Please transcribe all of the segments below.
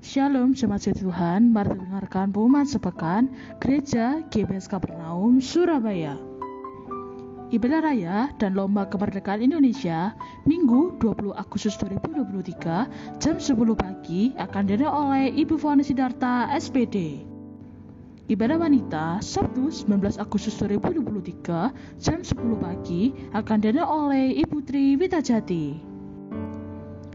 Shalom jemaat Tuhan, mari dengarkan pengumuman sepekan Gereja GBS Kapernaum, Surabaya. Ibadah Raya dan Lomba Kemerdekaan Indonesia Minggu 20 Agustus 2023 jam 10 pagi akan diadakan oleh Ibu Foni Sidarta SPD. Ibadah Wanita Sabtu 19 Agustus 2023 jam 10 pagi akan diadakan oleh Ibu Tri Witajati.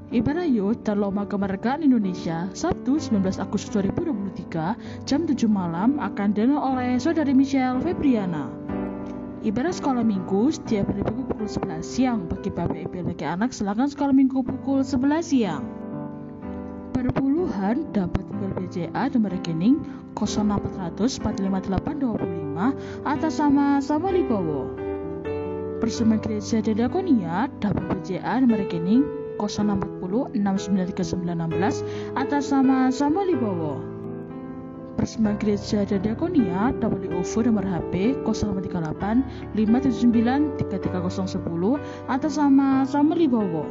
Ibadah Youth dan Lomba Kemerdekaan Indonesia Sabtu 19 Agustus 2023 jam 7 malam akan diadakan oleh Saudari Michelle Febriana. Ibadah Sekolah Minggu setiap hari Minggu pukul 11 siang. Bagi Bapak Ibu bagi anak silakan sekolah Minggu pukul 11 siang. Perpuluhan dapat email BCA nomor rekening 06400 45825 atas nama Samuel Wibowo. Persembahan Gereja dan Diakonia dapat BCA nomor rekening 060 69316 atas nama Samuel Wibowo. Persembahan Gereja dan Diakonia WOFO nomor HP 0838 579 33010 atas nama Samuel Wibowo.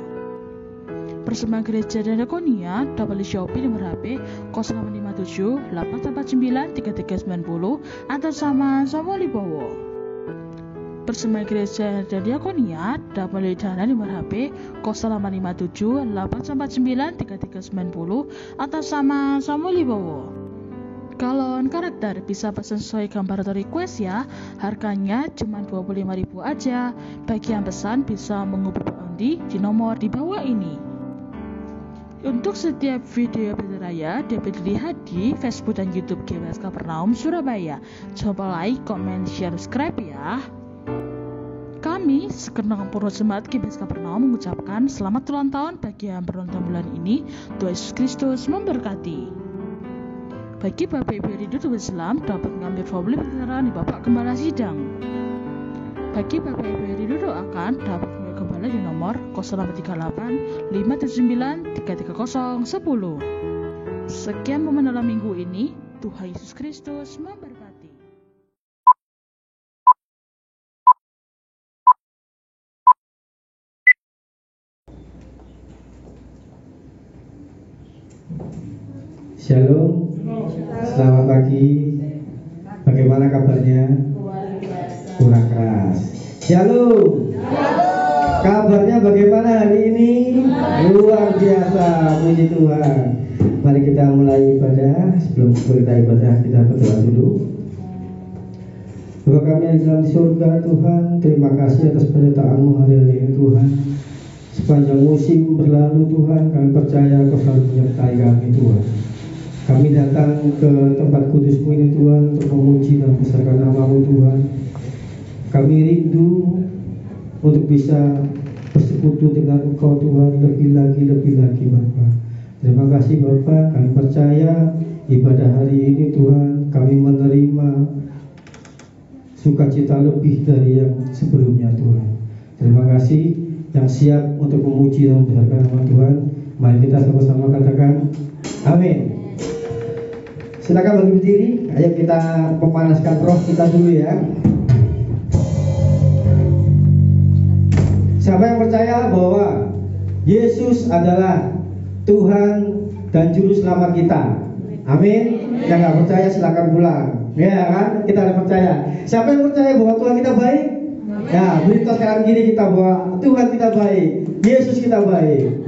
Persembahan Gereja dan Diakonia Shopee nomor HP 0857 849 3390 atas nama Samuel Wibowo. Persembahan Gereja dan Diakonia dapat dana nomor HP 0857 849 3390 atas nama Samuel Wibowo. Galon karakter bisa pesan sesuai gambar atau request ya. Harganya cuma 25.000 aja. Bagi yang pesan bisa menghubungi Undi di nomor di bawah ini. Untuk setiap video Ibadah Raya dapat dilihat di Facebook dan YouTube GBS Kapernaum Surabaya. Coba like, comment, share, subscribe ya. Kami segenap pengurus jemaat GBS Kapernaum mengucapkan selamat ulang tahun bagi yang beruntung bulan ini. Tuhan Yesus Kristus memberkati. Bagi Bapak Ibu yang hidup Islam dapat mengambil formulir pendaftaran di Bapak Gembala Sidang. Bagi Bapak Ibu yang didoakan dapat mengambil gembala di nomor 0838 579 330 10. Sekian momen dalam minggu ini. Tuhan Yesus Kristus memberkati. Shalom, selamat pagi. Bagaimana kabarnya? Kurang keras. Shalom. Kabarnya bagaimana hari ini? Luar biasa, puji Tuhan. Mari kita mulai ibadah. Sebelum kita ibadah, kita berdoa dulu. Bapa kami yang dalam di surga, Tuhan, terima kasih atas penyertaan-Mu hari-hari ini, Tuhan. Sepanjang musim berlalu, Tuhan, kami percaya Kau selalu menyertai kami, Tuhan. Kami datang ke tempat kudus-Mu ini, Tuhan, untuk memuji dan membesarkan nama-Mu, Tuhan. Kami rindu untuk bisa bersekutu dengan Engkau, Tuhan, lebih lagi, Bapa. Terima kasih, Bapa. Kami percaya ibadah hari ini, Tuhan, kami menerima sukacita lebih dari yang sebelumnya, Tuhan. Terima kasih yang siap untuk memuji dan membesarkan nama Tuhan. Mari kita sama-sama katakan amin. Silakan berdiri. Ayo kita memanaskan roh kita dulu ya. Siapa yang percaya bahwa Yesus adalah Tuhan dan Juru Selamat kita? Amin. Yang nggak percaya silakan pulang. Ya kan? Kita harus percaya. Siapa yang percaya bahwa Tuhan kita baik? Ya, beritahu sekarang gini kita bahwa Tuhan kita baik, Yesus kita baik.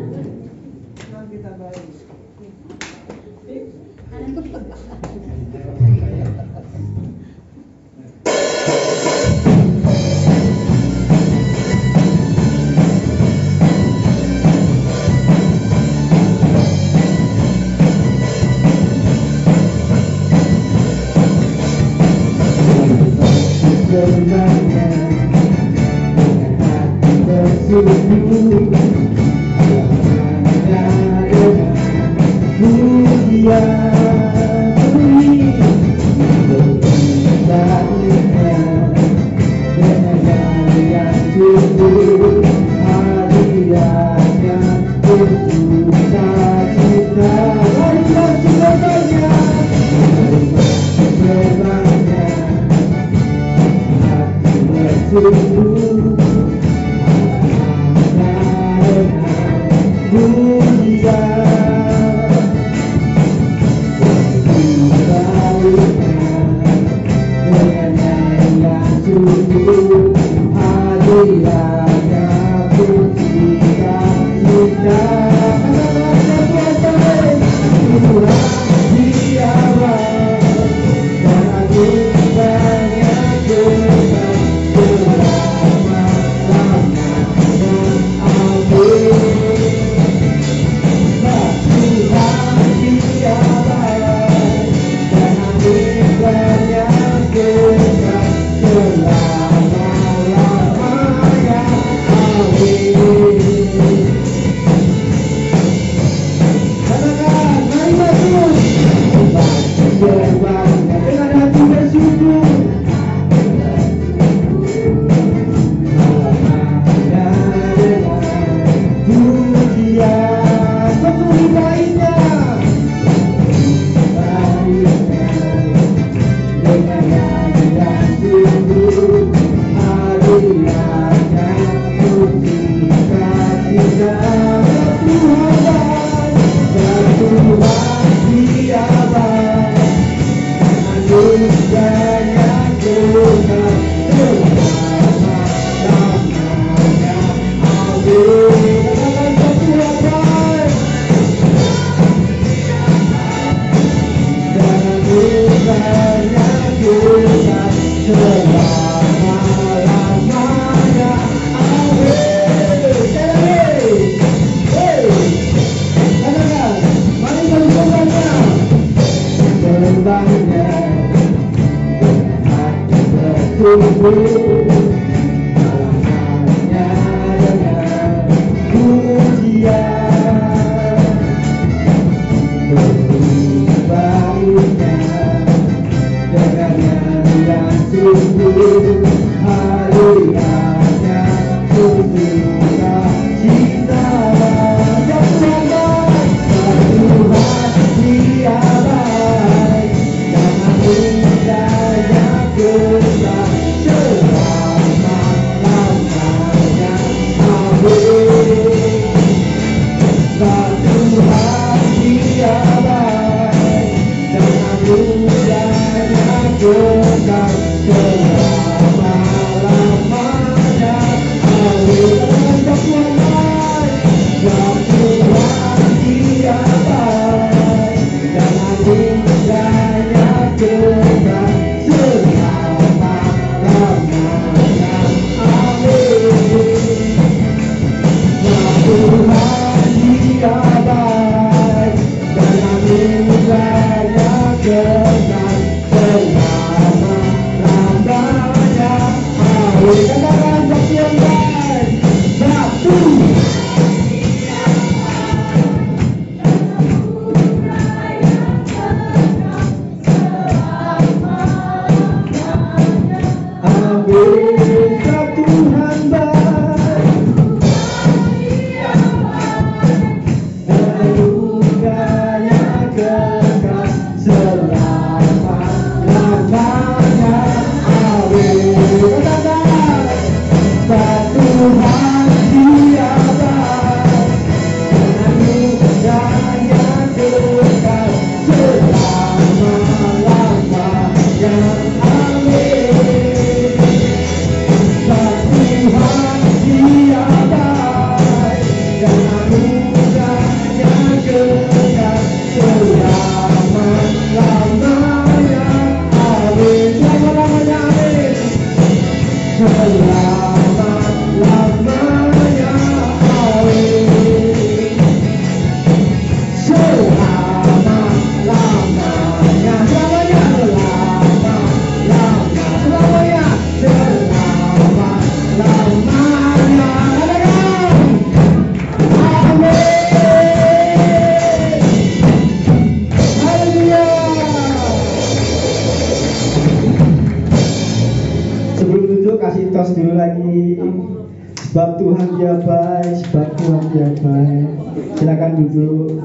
Sebab Tuhan dia baik, sebab Tuhan dia baik. Silakan duduk.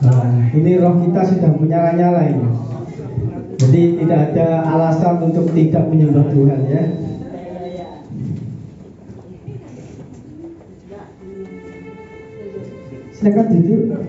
Nah, ini roh kita sudah menyala-nyala ini. Jadi tidak ada alasan untuk tidak menyembah Tuhan ya. Silakan duduk.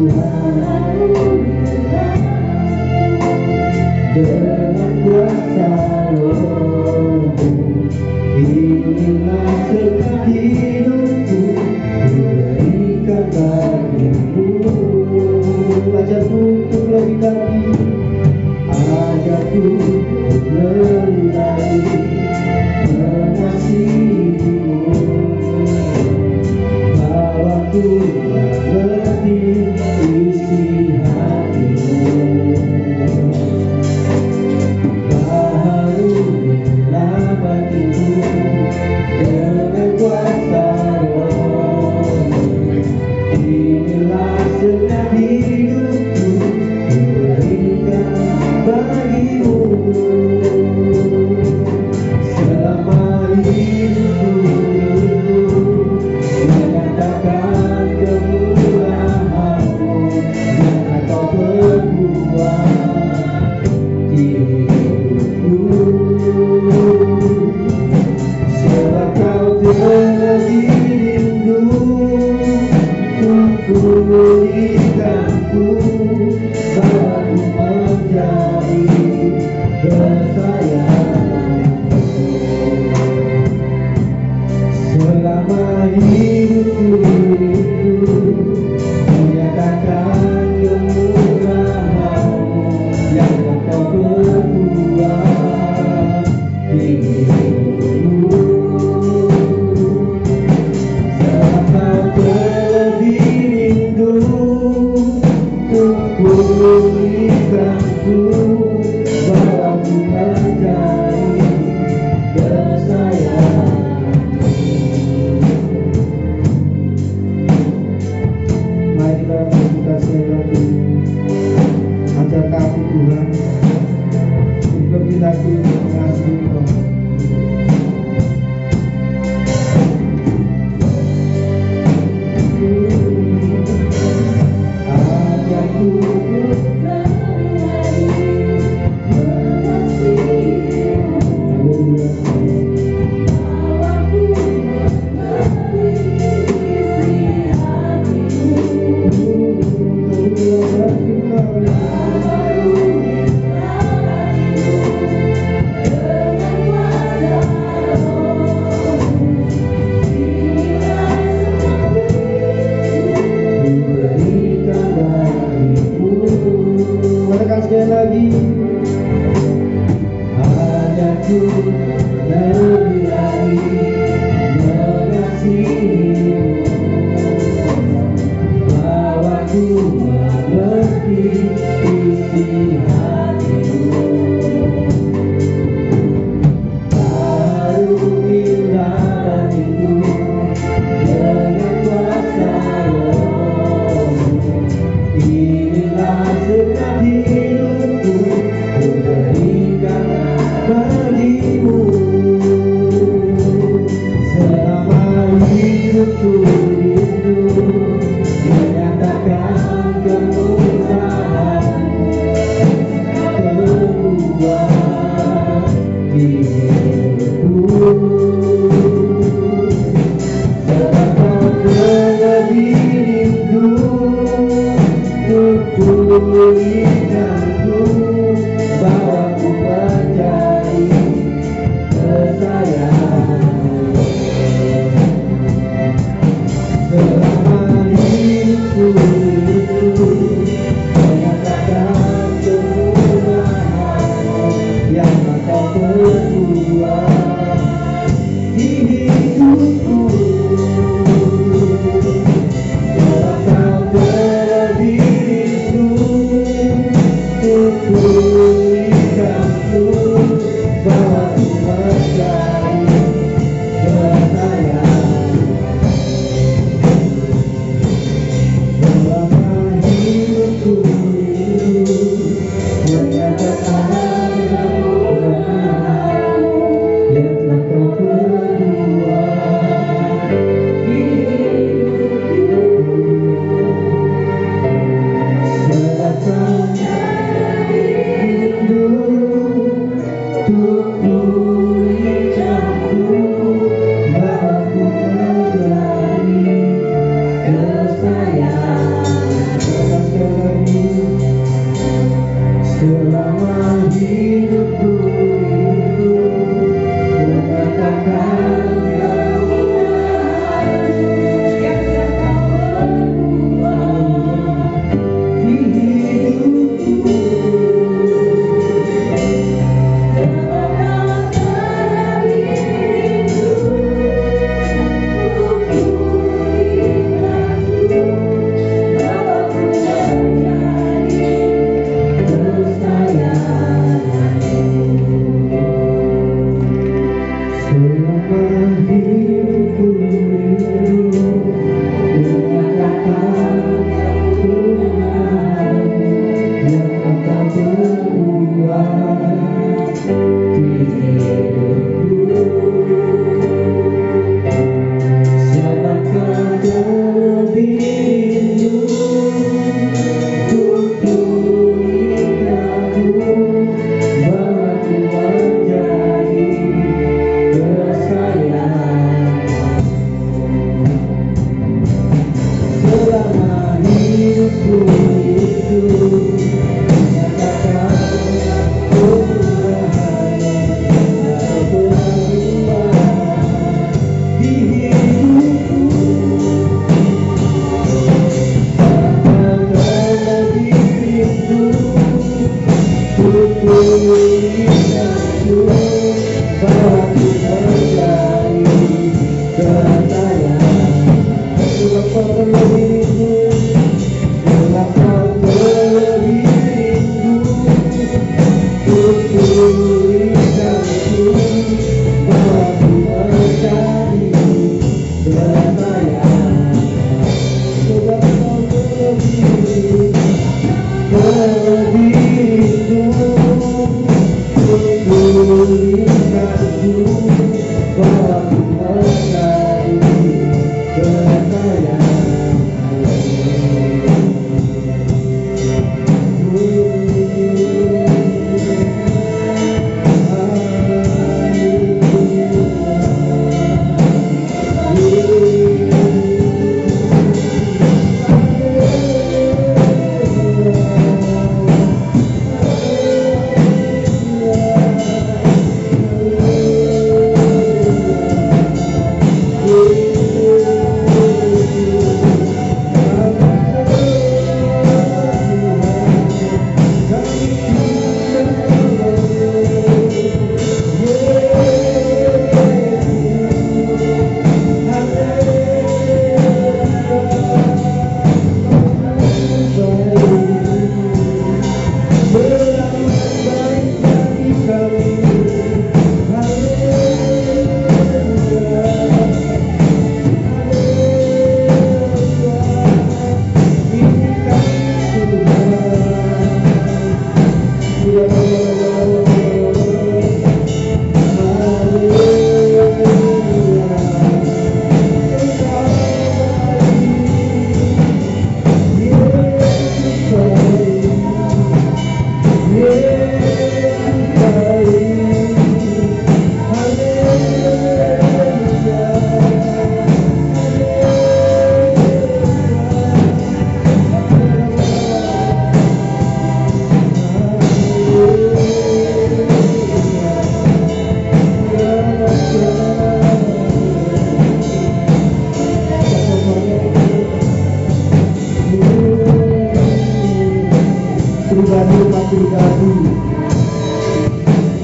Tuhan, dengan kuasa Roh-Mu, inilah segenap hidupku, kuberikan bagimu. Ajarku untuk lebih lagi, ajarku untuk lebih lagi mengasihimu, bawaku mengerti isi hatimu. Baharulah batinku dengan kuasa Roh-Mu, inilah segenap hidupku, kuberikan bagimu. Selama hidupku menyatakan kemurahan-Mu yang Kau perbuat di hidupku. Sebab Kau terlebih rindu untuk berikanku, bawaku menjadi kesayanganmu. Selama hidupku menyatakan kemurahan-Mu yang Kau perbuat di hidupku. Sebab Kau terlebih rindu untuk berikanku, bawaku menjadi kesayanganmu. Mari kita berdoa sekali lagi. Ajar kami Tuhan untuk lebih lagi mengasihi Kau. Ajarku untuk lebih lagi mengasihimu, bawaku mengerti isi hatimu. Katakan sekali lagi, ajarku lebih lagi mengasihimu, bawaku mengerti isi hatimu. Baharulah batinku dengan kuasa Roh-Mu, inilah segenap hidupku, kuberikan bagimu. Selama hidupku rindu menyatakan kemurahan-Mu yang perbuat di hidupku. Sebab Kau terlebih rindu untuk berikanku, bawaku menjadi kesayanganmu. Selama hidupku menyatakan kemurahan-Mu yang Kau perbuat di hidupku. Sebab Kau terlebih rindu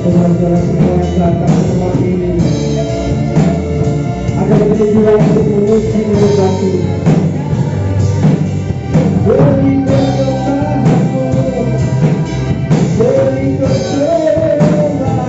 saudara-saudara semua yang datang ke tempat ini, ada berjuang untuk mengusir batu. Beri kekuatanmu, beri keselamatan.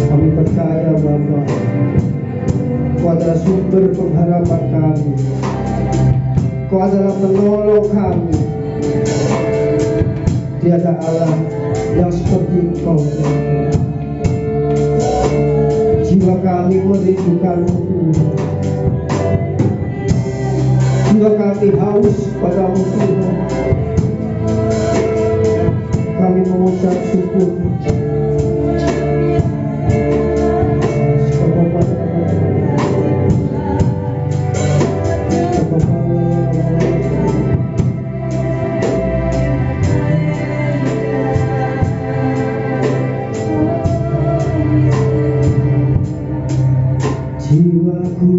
Kami percaya Bapa, Kau adalah sumber pengharapan kami, Kau adalah penolong kami. Tiada Allah yang seperti Engkau. Jiwa kami merindukan-Mu, jiwa kami haus padamu Tuhan. Kami mengucap syukur. Jiwaku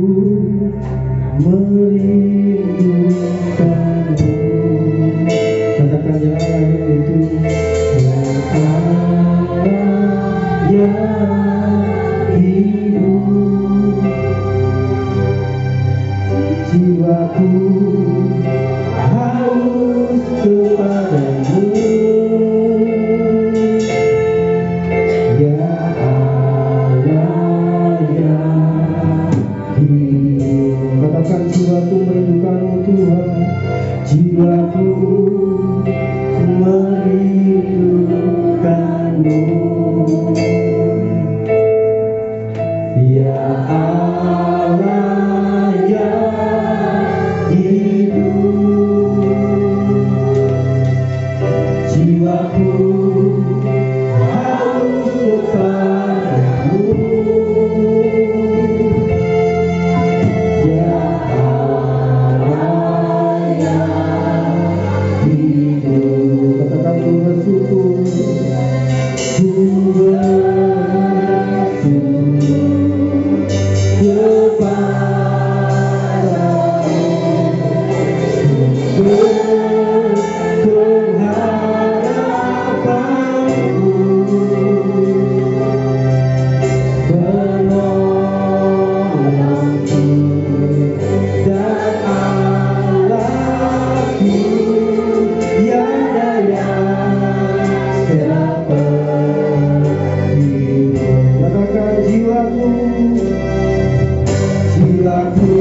merindukan-Mu. Katakan ya Allah itu. Jiwaku haus kepadamu, ya Allah, ya hidup. Katakan jiwaku Amin.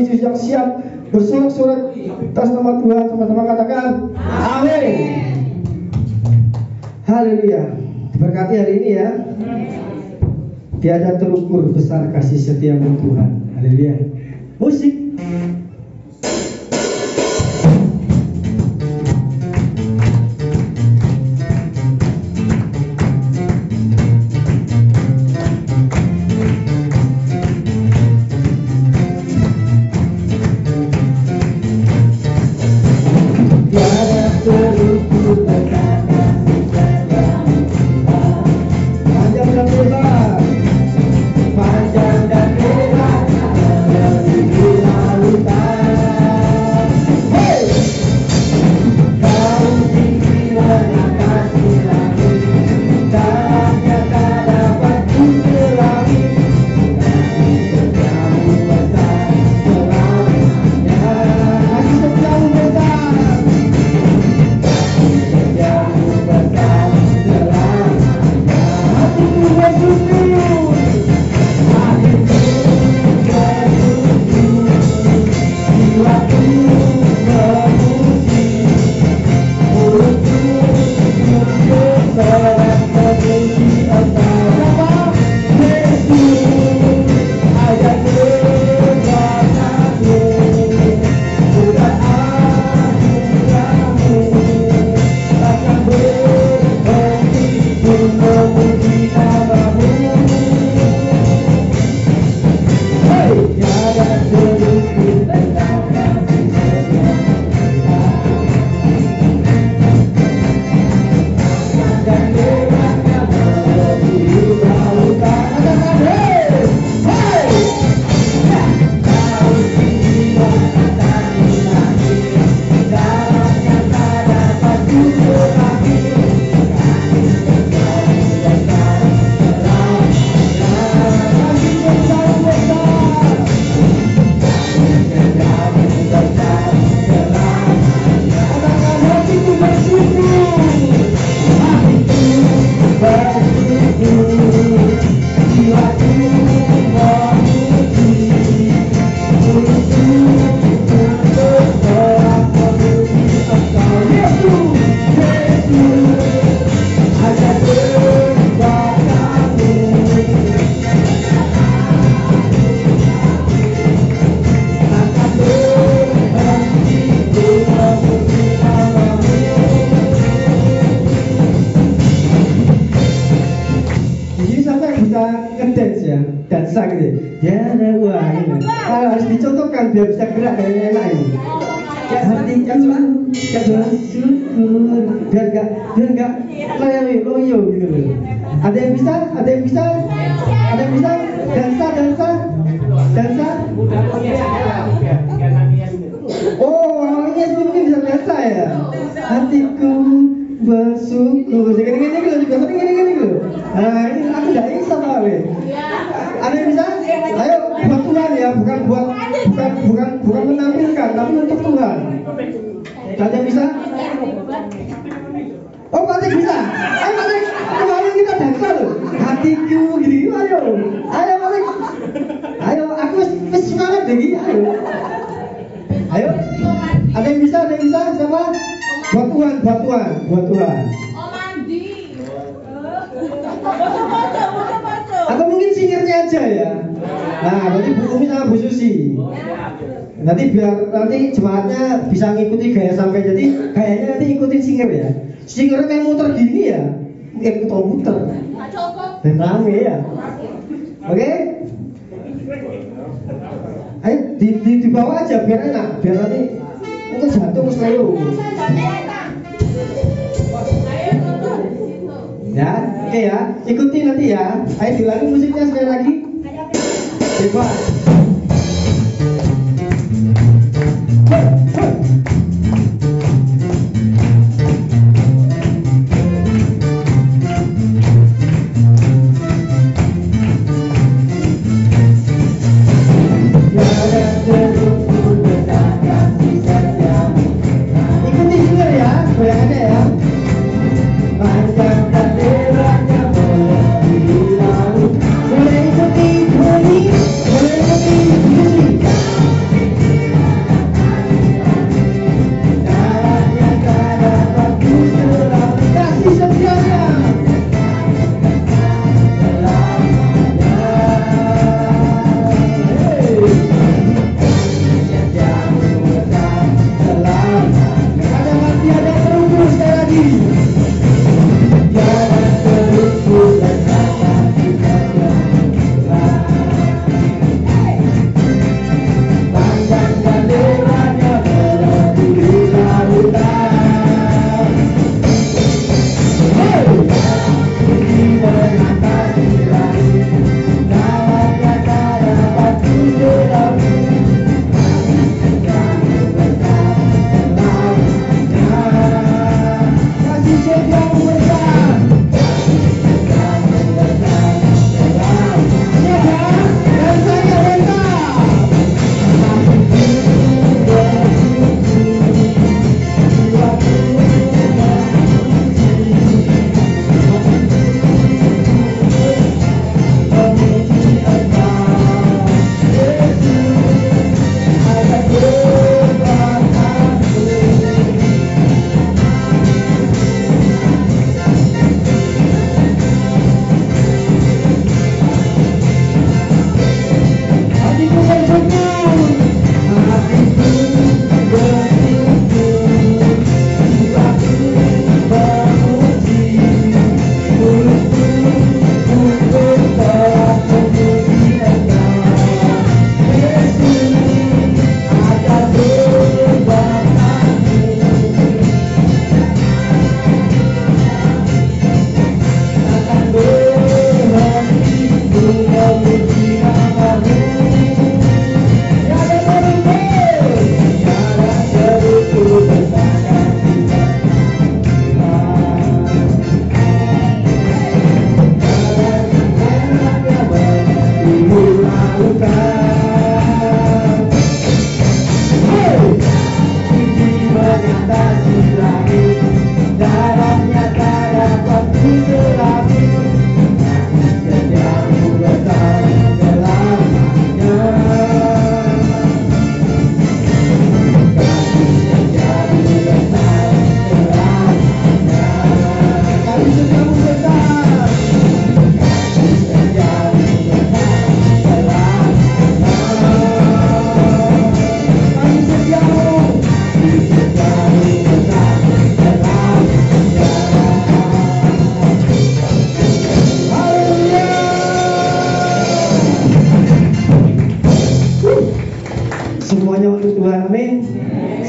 Yesus yang siap bersorak-sorak atas nama Tuhan. Sama-sama katakan amin. Haleluya. Berkati hari ini ya. Tiada terukur besar kasih setiamu Tuhan. Haleluya. Musik. Harus dicontohkan biar bisa gerak kayak enak ini. Biar nggak loyo gitu loh. Ada yang bisa? Dansa. Oh, orangnya mungkin bisa dansa ya. Hatiku bersyukur. Gini loh. Nah, ini aku nggak bisa Pak. Ada yang bisa? Ayo buat Tuhan ya, bukan menampilkan, tapi untuk Tuhan. Ada yang bisa? Oh, Patrick bisa. Ayo Patrick, kemarin kita dansa loh. Hatiku gini, ayo Patrick. Ayo, aku wis semangat deh gini, ayo. Ada yang bisa? Siapa? Buat Tuhan. Atau mungkin singernya aja ya. Nah, berarti Bu Umi sama Bu Susi. Nanti biar nanti jemaatnya bisa ngikuti gaya sampai, jadi gayanya nanti ikutin singer ya. Singernya kayak muter gini ya, muter. Dan rame ya. Oke? Ayo di bawah aja biar enak, biar nanti mungkin jatuh ke selalu. Ya, oke ya, ikuti nanti ya. Ayo diulangi musiknya sekali lagi. Bebas. Ikuti juga ya, goyangannya ya. Boleh ikuti bunyi, boleh ikuti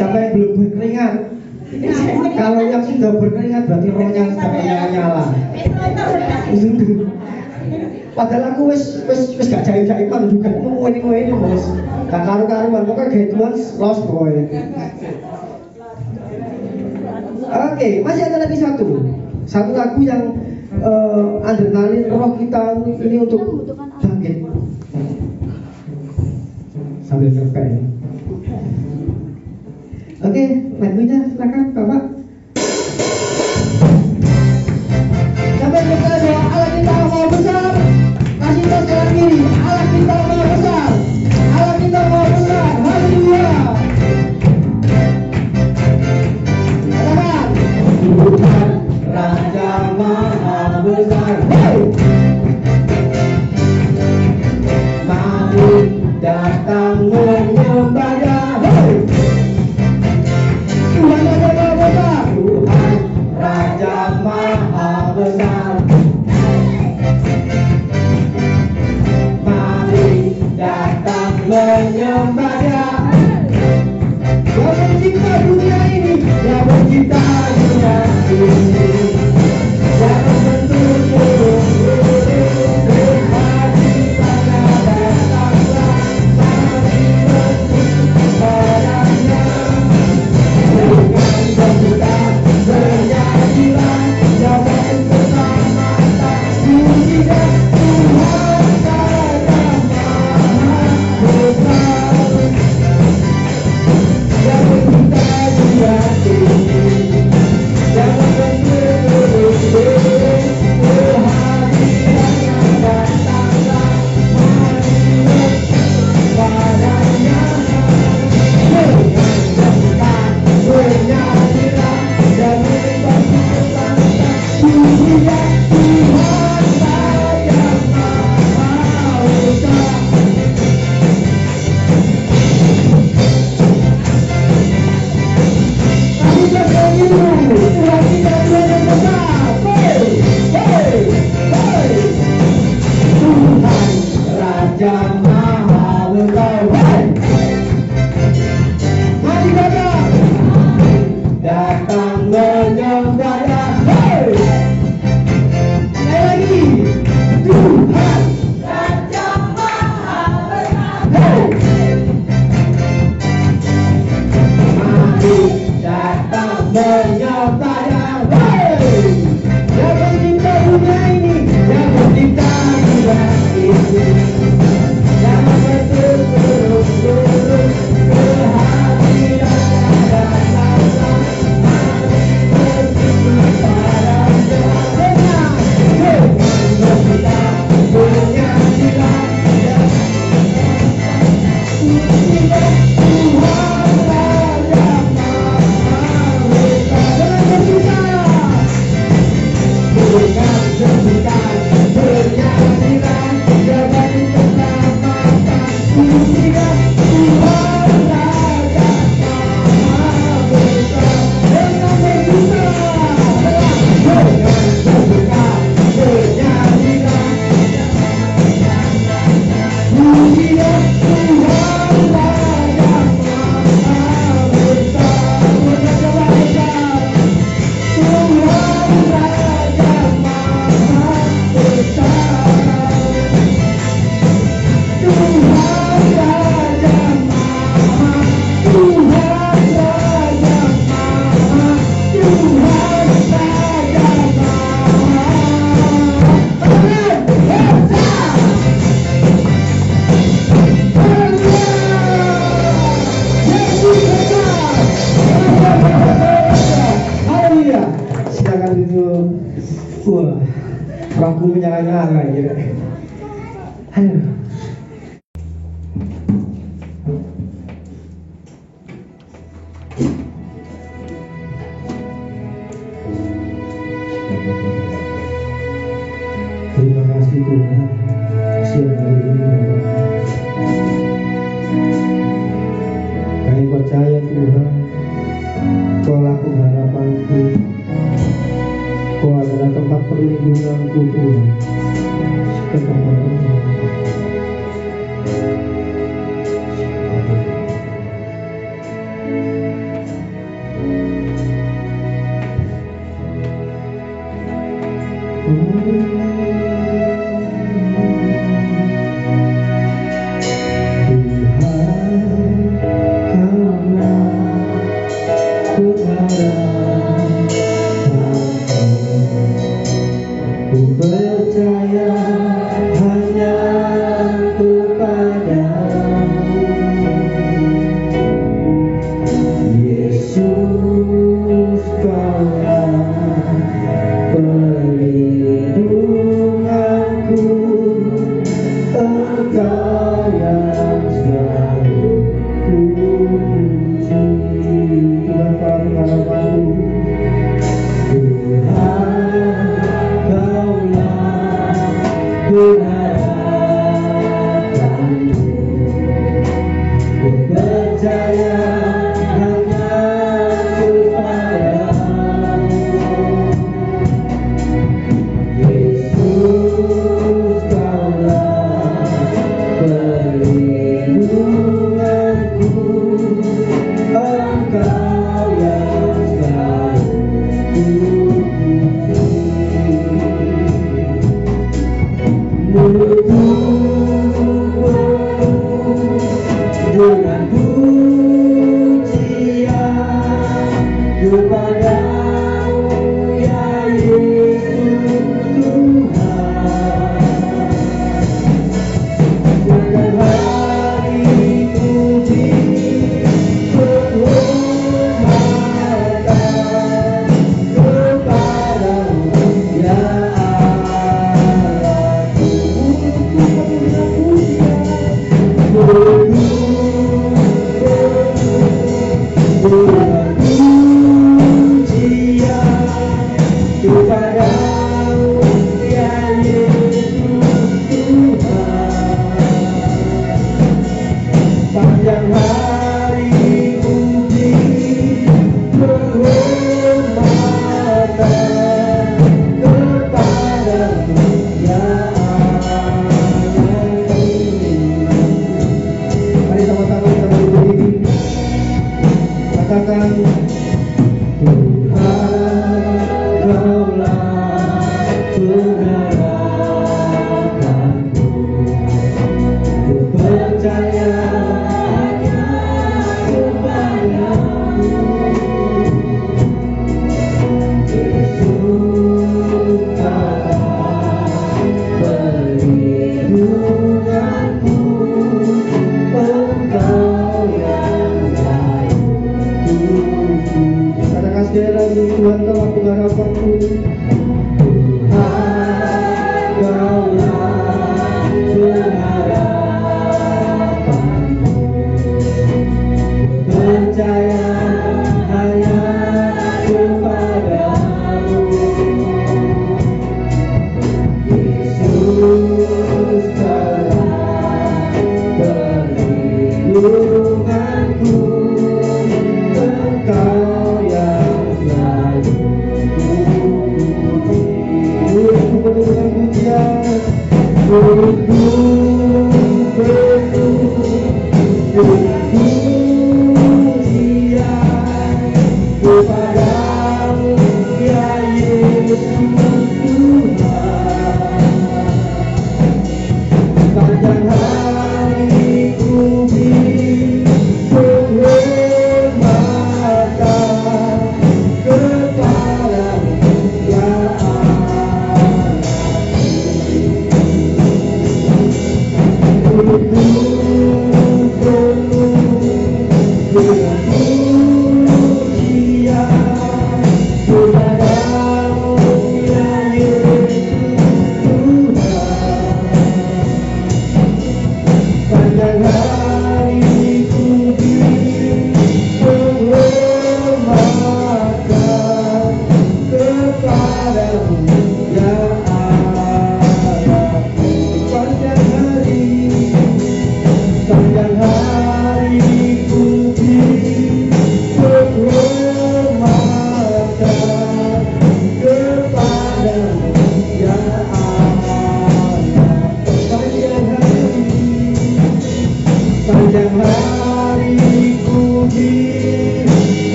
Siapa yang belum berkeringat? Kalau yang sudah berkeringat berarti rohnya sedang nyala. Padahal aku wis gak jaim-jaiman juga ngene Mas. Gak karu-karuan pokoknya get once lost boy. Oke, masih ada lagi satu lagu yang adrenalin roh kita ini untuk bangkit. Sambil ngepek ya. Oke, lagunya silakan Bapak. Sampai kita doa Allah kita mau besar. Kasih tos kanan kiri. Allah kita mau besar. Allah kita mau besar. Haleluya. Katakan. Tuhan Raja Maha Besar. Mari datang menyembah Dia. Tuhan Raja Maha Besar. Tuhan Raja Maha Besar. Mari datang menyembah Dia. Yang mencipta dunia ini, yang mencipta dunia ini, yang membentuk burung-burung berhati pada datanglah. Mari bersyukur padanya. Dengan sambutan bernyanyilah, jangan bersama-sama pujilah Tuhan Raja Maha Besar. Yang mencipta dunia ini, yang membentuk burung-burung berhati pada datanglah. Mari bersyukur padanya. Dengan sambutan bernyanyilah, jangan bersama-sama pujilah Tuhan Raja Maha Besar. Kami bernyanyi dulu, Tuhan kita Tuhan yang besar. Hey, hey, hey. Tuhan Raja Maha Besar. Hey. Mari datang menyembah Dia. Hey. Sekali lagi. Tuhan Raja Maha Besar. Hey. Mari datang menyembah Dia. Hey. Yang mencipta dunia ini, yang mencipta dunia ini, yang membentuk burung-burung berhati pada datanglah. Mari bersyukur padanya. Dengan sambutan bernyanyilah, pujilah Tuhan Raja Maha Besar. Dengan sambutan bernyanyilah, jangan bersama-sama pujilah Tuhan Raja Maha Besar. Dengan sambutan bernyanyilah, pujilah Tuhan Raja Maha Besar. Tuhan Raja Maha Besar. Tuhan Raja Maha, Tuhan Raja Maha, Tuhan Raja Maha. Tuhan besar. Haleluya. Silakan duduk. Wah, rambut menyala-nyala gitu. Ayo. Terima kasih Tuhan. Siang hari ini Bapak. Kami percaya Tuhan, Kau laku harapanku, Kau adalah tempat perlindunganku Tuhan.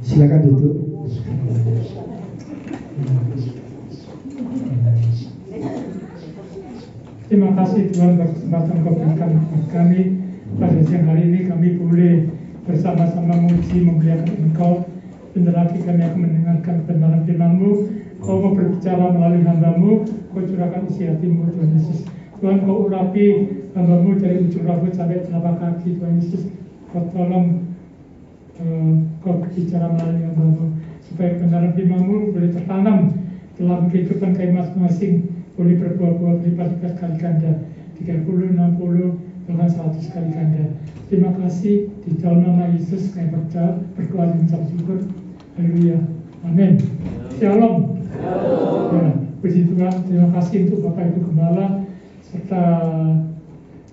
Silakan duduk. Terima kasih Tuhan atas kesempatan Kau berikan kami pada siang hari ini. Kami boleh bersama-sama memuji, memuliakan Engkau. Bentar lagi kami akan mendengarkan kebenaran firman-Mu. Kau mau berbicara melalui hamba-Mu. Kau curahkan isi hati-Mu, Tuhan Yesus. Tuhan, Kau urapi hamba-Mu dari ujung rambut sampai telapak kaki, Tuhan Yesus. Kau tolong Kau berbicara melalui hamba-Mu, supaya kebenaran firman-Mu boleh tertanam dalam kehidupan kami masing-masing, boleh berbuah-buah berlipat-lipat kali ganda, 30, 60, bahkan 100 kali ganda. Terima kasih, di dalam nama Yesus kami berdoa dan mengucap syukur. Haleluya. Amin. Shalom. Ya, puji Tuhan. Terima kasih untuk Bapak Ibu Gembala serta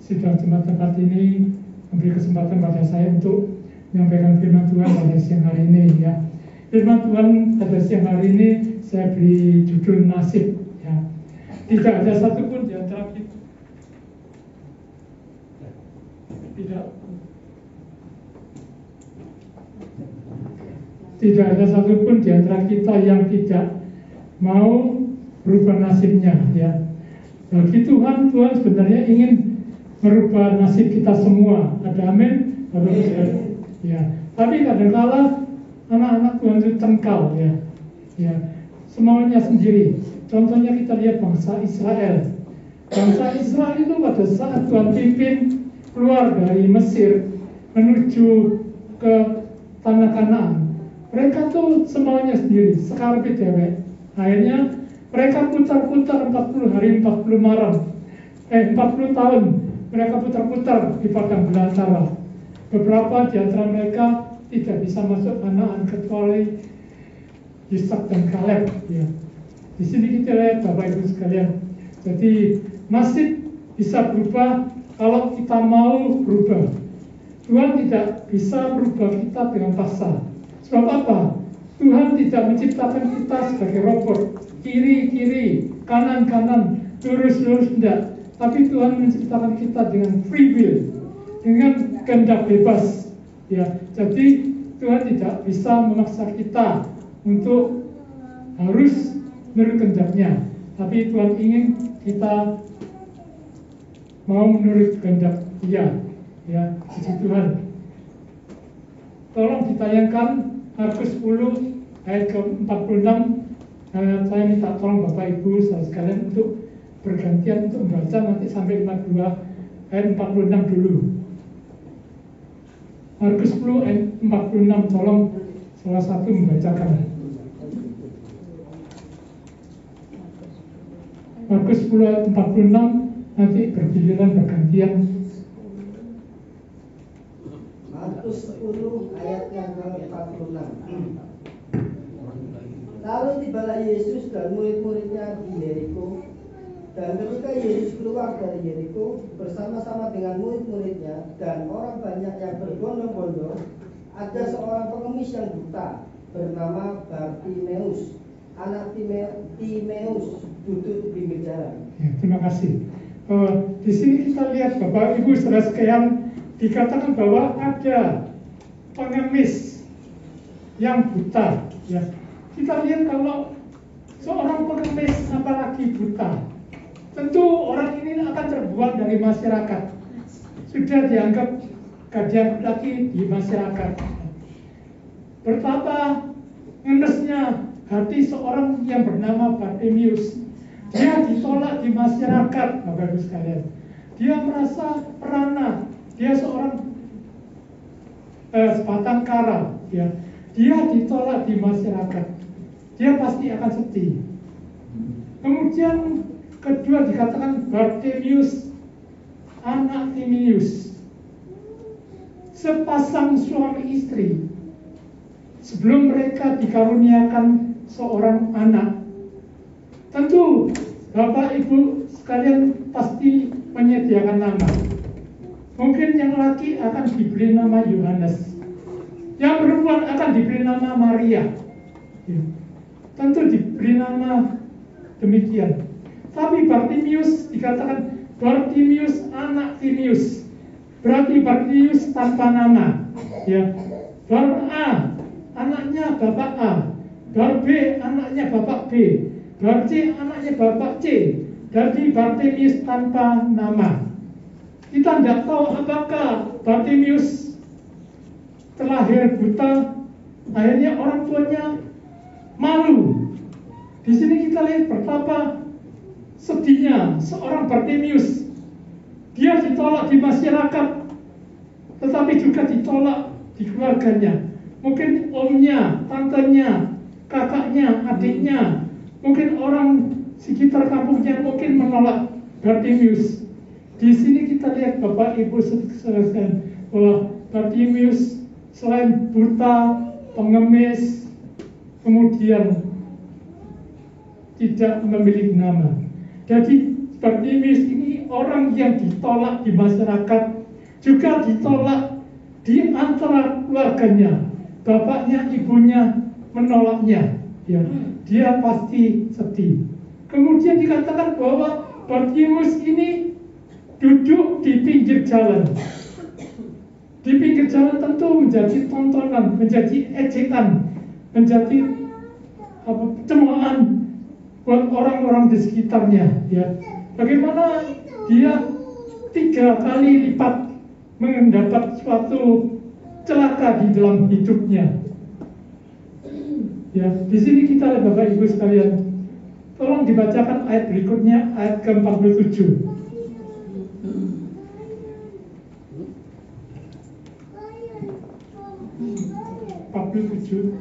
sidang jemaat tempat ini memberi kesempatan pada saya untuk menyampaikan firman Tuhan pada siang hari ini, ya. Firman Tuhan pada siang hari ini saya beri judul nasib, ya. Tidak ada satupun di antara kita tidak ada satupun di antara kita yang tidak mau berubah nasibnya, ya. Bagi Tuhan sebenarnya ingin merubah nasib kita semua. Ada amin? Ya. Tapi kadang-kala anak-anak Tuhan itu tengkal, ya. Ya. Semaunya sendiri. Contohnya kita lihat bangsa Israel. Bangsa Israel itu pada saat Tuhan pimpin keluar dari Mesir menuju ke tanah Kanaan, mereka tuh semaunya sendiri, sekarpit dewek. Akhirnya mereka putar-putar 40 hari 40 malam 40 tahun mereka putar-putar di padang belantara. Beberapa di antara mereka tidak bisa masuk Kanaan kecuali Ishak dan Kaleb, ya. Di sini kita lihat Bapak Ibu sekalian. Jadi nasib bisa berubah kalau kita mau berubah. Tuhan tidak bisa berubah kita dengan paksa. Sebab apa? Tuhan tidak menciptakan kita sebagai robot, kiri-kiri, kanan-kanan, lurus-lurus, tidak. Tapi Tuhan menciptakan kita dengan free will, dengan kehendak bebas, ya. Jadi Tuhan tidak bisa memaksa kita untuk harus menurut kehendaknya. Tapi Tuhan ingin kita mau menurut kehendak Dia, ya. Puji Tuhan. Tolong ditayangkan Markus 10 ayat ke-46. Saya minta tolong Bapak Ibu sekalian untuk bergantian untuk membaca nanti sampai 52 ayat 46 dulu. Markus 10 ayat 46, tolong salah satu membacakan. Markus 10 ayat 46, nanti bergiliran bergantian. Markus 10 ayat yang ke-46. Lalu tibalah Yesus dan murid-muridnya di Yeriko. Dan ketika Yesus keluar dari Yeriko bersama-sama dengan murid-muridnya dan orang banyak yang berbondong-bondong, ada seorang pengemis yang buta bernama Bartimeus, anak Timeus, duduk di pinggir jalan. Ya, terima kasih. Di sini kita lihat Bapak Ibu saudara sekalian, dikatakan bahwa ada pengemis yang buta, ya. Kita lihat kalau seorang pengemis apalagi buta, tentu orang ini akan terbuang dari masyarakat. Sudah dianggap gadis lagi di masyarakat. Betapa ngenesnya hati seorang yang bernama Bartimeus. Dia ditolak di masyarakat, Bapak Ibu sekalian. Dia merasa perana. Dia seorang sebatang kara, ya. Dia ditolak di masyarakat. Dia pasti akan sedih. Kemudian kedua dikatakan Bartimeus, anak Timeus. Sepasang suami istri, sebelum mereka dikaruniakan seorang anak, tentu Bapak Ibu sekalian pasti menyediakan nama. Mungkin yang laki akan diberi nama Yohanes, yang perempuan akan diberi nama Maria, ya. Tentu diberi nama demikian. Tapi Bartimeus dikatakan Bartimeus anak Timeus, berarti Bartimeus tanpa nama, ya. Bapak A, anaknya Bapak A. Bapak B, anaknya Bapak B. Bapak C, anaknya Bapak C. Jadi Bartimius tanpa nama. Kita tidak tahu apakah Bartimius terlahir buta, akhirnya orang tuanya malu. Di sini kita lihat betapa sedihnya seorang Bartimius. Dia ditolak di masyarakat, tetapi juga ditolak di keluarganya. Mungkin omnya, tantenya, kakaknya, adiknya, mungkin orang sekitar kampungnya mungkin menolak Bartimius. Di sini kita lihat Bapak Ibu sekalian bahwa Bartimius selain buta, pengemis, kemudian tidak memiliki nama. Jadi Bartimius ini orang yang ditolak di masyarakat, juga ditolak di antara keluarganya. Bapaknya, ibunya menolaknya. Ya, dia pasti sedih. Kemudian dikatakan bahwa Bartimius ini duduk di pinggir jalan. Di pinggir jalan tentu menjadi tontonan, menjadi ejekan, menjadi cemoohan buat orang-orang di sekitarnya. Ya, bagaimana dia 3 kali lipat mendapat suatu celaka di dalam hidupnya. Ya, di sini kita lihat Bapak Ibu sekalian. Tolong dibacakan ayat berikutnya, ayat ke-47. 47.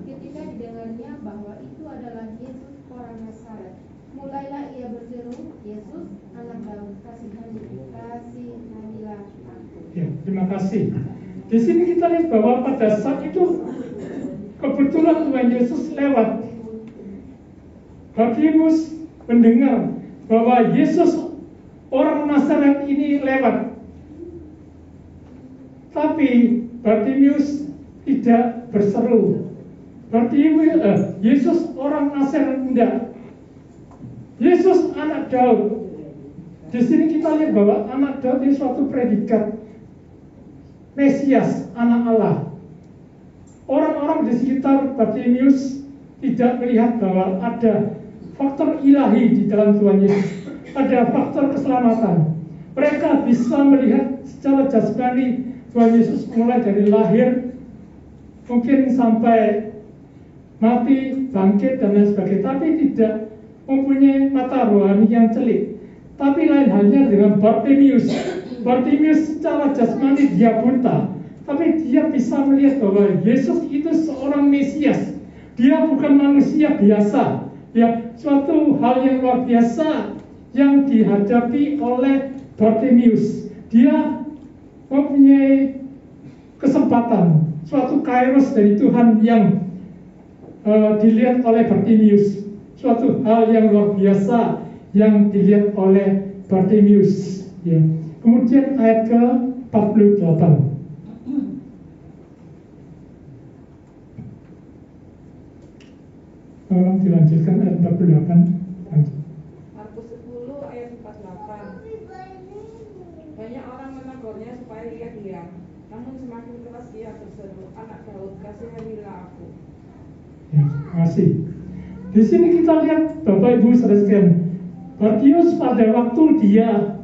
Ketika didengarnya bahwa itu adalah Yesus orang Nazaret, mulailah ia berseru, Yesus anak Daud, kasihanilah aku. Ya, terima kasih. Di sini kita lihat bahwa pada saat itu kebetulan Tuhan Yesus lewat. Bartimius mendengar bahwa Yesus orang Nazaret ini lewat. Tapi Bartimius tidak berseru. Yesus orang Nazaret enggak. Yesus anak Daud. Di sini kita lihat bahwa anak Daud ini suatu predikat Mesias, anak Allah. Orang-orang di sekitar Bartimius tidak melihat bahwa ada faktor ilahi di dalam Tuhan Yesus. Ada faktor keselamatan. Mereka bisa melihat secara jasmani Tuhan Yesus mulai dari lahir, mungkin sampai mati, bangkit, dan lain sebagainya. Tapi tidak mempunyai mata rohani yang celik. Tapi lain halnya dengan Bartimius. Bartimius secara jasmani dia buta, tapi dia bisa melihat bahwa Yesus itu seorang Mesias. Dia bukan manusia biasa. Ya, suatu hal yang luar biasa yang dihadapi oleh Bartimius. Dia mempunyai kesempatan, suatu kairos dari Tuhan yang dilihat oleh Bartimius. Suatu hal yang luar biasa yang dilihat oleh Bartimius. Ya. Kemudian ayat ke-48. Tolong dilanjutkan ayat 48. Markus 10 ayat 48. Banyak orang menegurnya supaya ia diam. Namun semakin keras ia berseru, anak Daud, kasihanilah aku. Ya, terima kasih. Di sini kita lihat Bapak Ibu sekalian, Bartimius pada waktu dia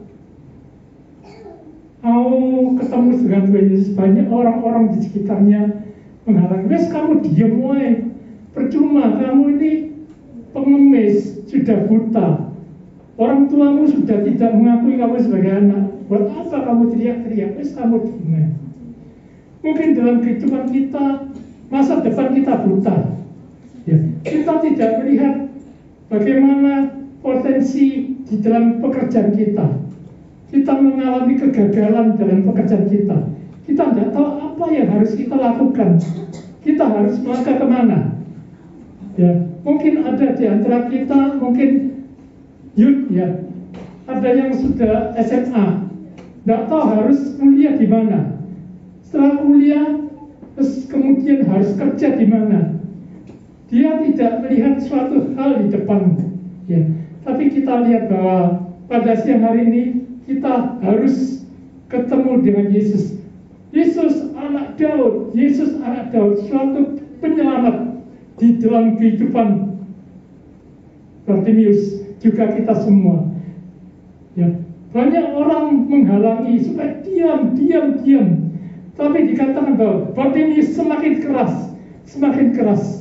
mau ketemu dengan Tuhan Yesus, banyak orang-orang di sekitarnya menghalang. Wes kamu diam wae, percuma kamu ini pengemis, sudah buta, orang tuamu sudah tidak mengakui kamu sebagai anak. Buat apa kamu teriak-teriak? Wes kamu diam. Mungkin dalam kehidupan kita, masa depan kita buta. Ya, kita tidak melihat bagaimana potensi di dalam pekerjaan kita. Kita mengalami kegagalan dalam pekerjaan kita. Kita tidak tahu apa yang harus kita lakukan. Kita harus melangkah kemana. Ya, mungkin ada di antara kita, mungkin youth ya, ada yang sudah SMA, tidak tahu harus kuliah di mana. Setelah kuliah, terus kemudian harus kerja di mana. Dia Dia tidak melihat suatu hal di depan, ya. Tapi kita lihat bahwa pada siang hari ini kita harus ketemu dengan Yesus. Yesus anak Daud, Yesus anak Daud, suatu penyelamat di dalam kehidupan Bartimius, juga kita semua. Ya, banyak orang menghalangi supaya diam. Tapi dikatakan bahwa Bartimius semakin keras.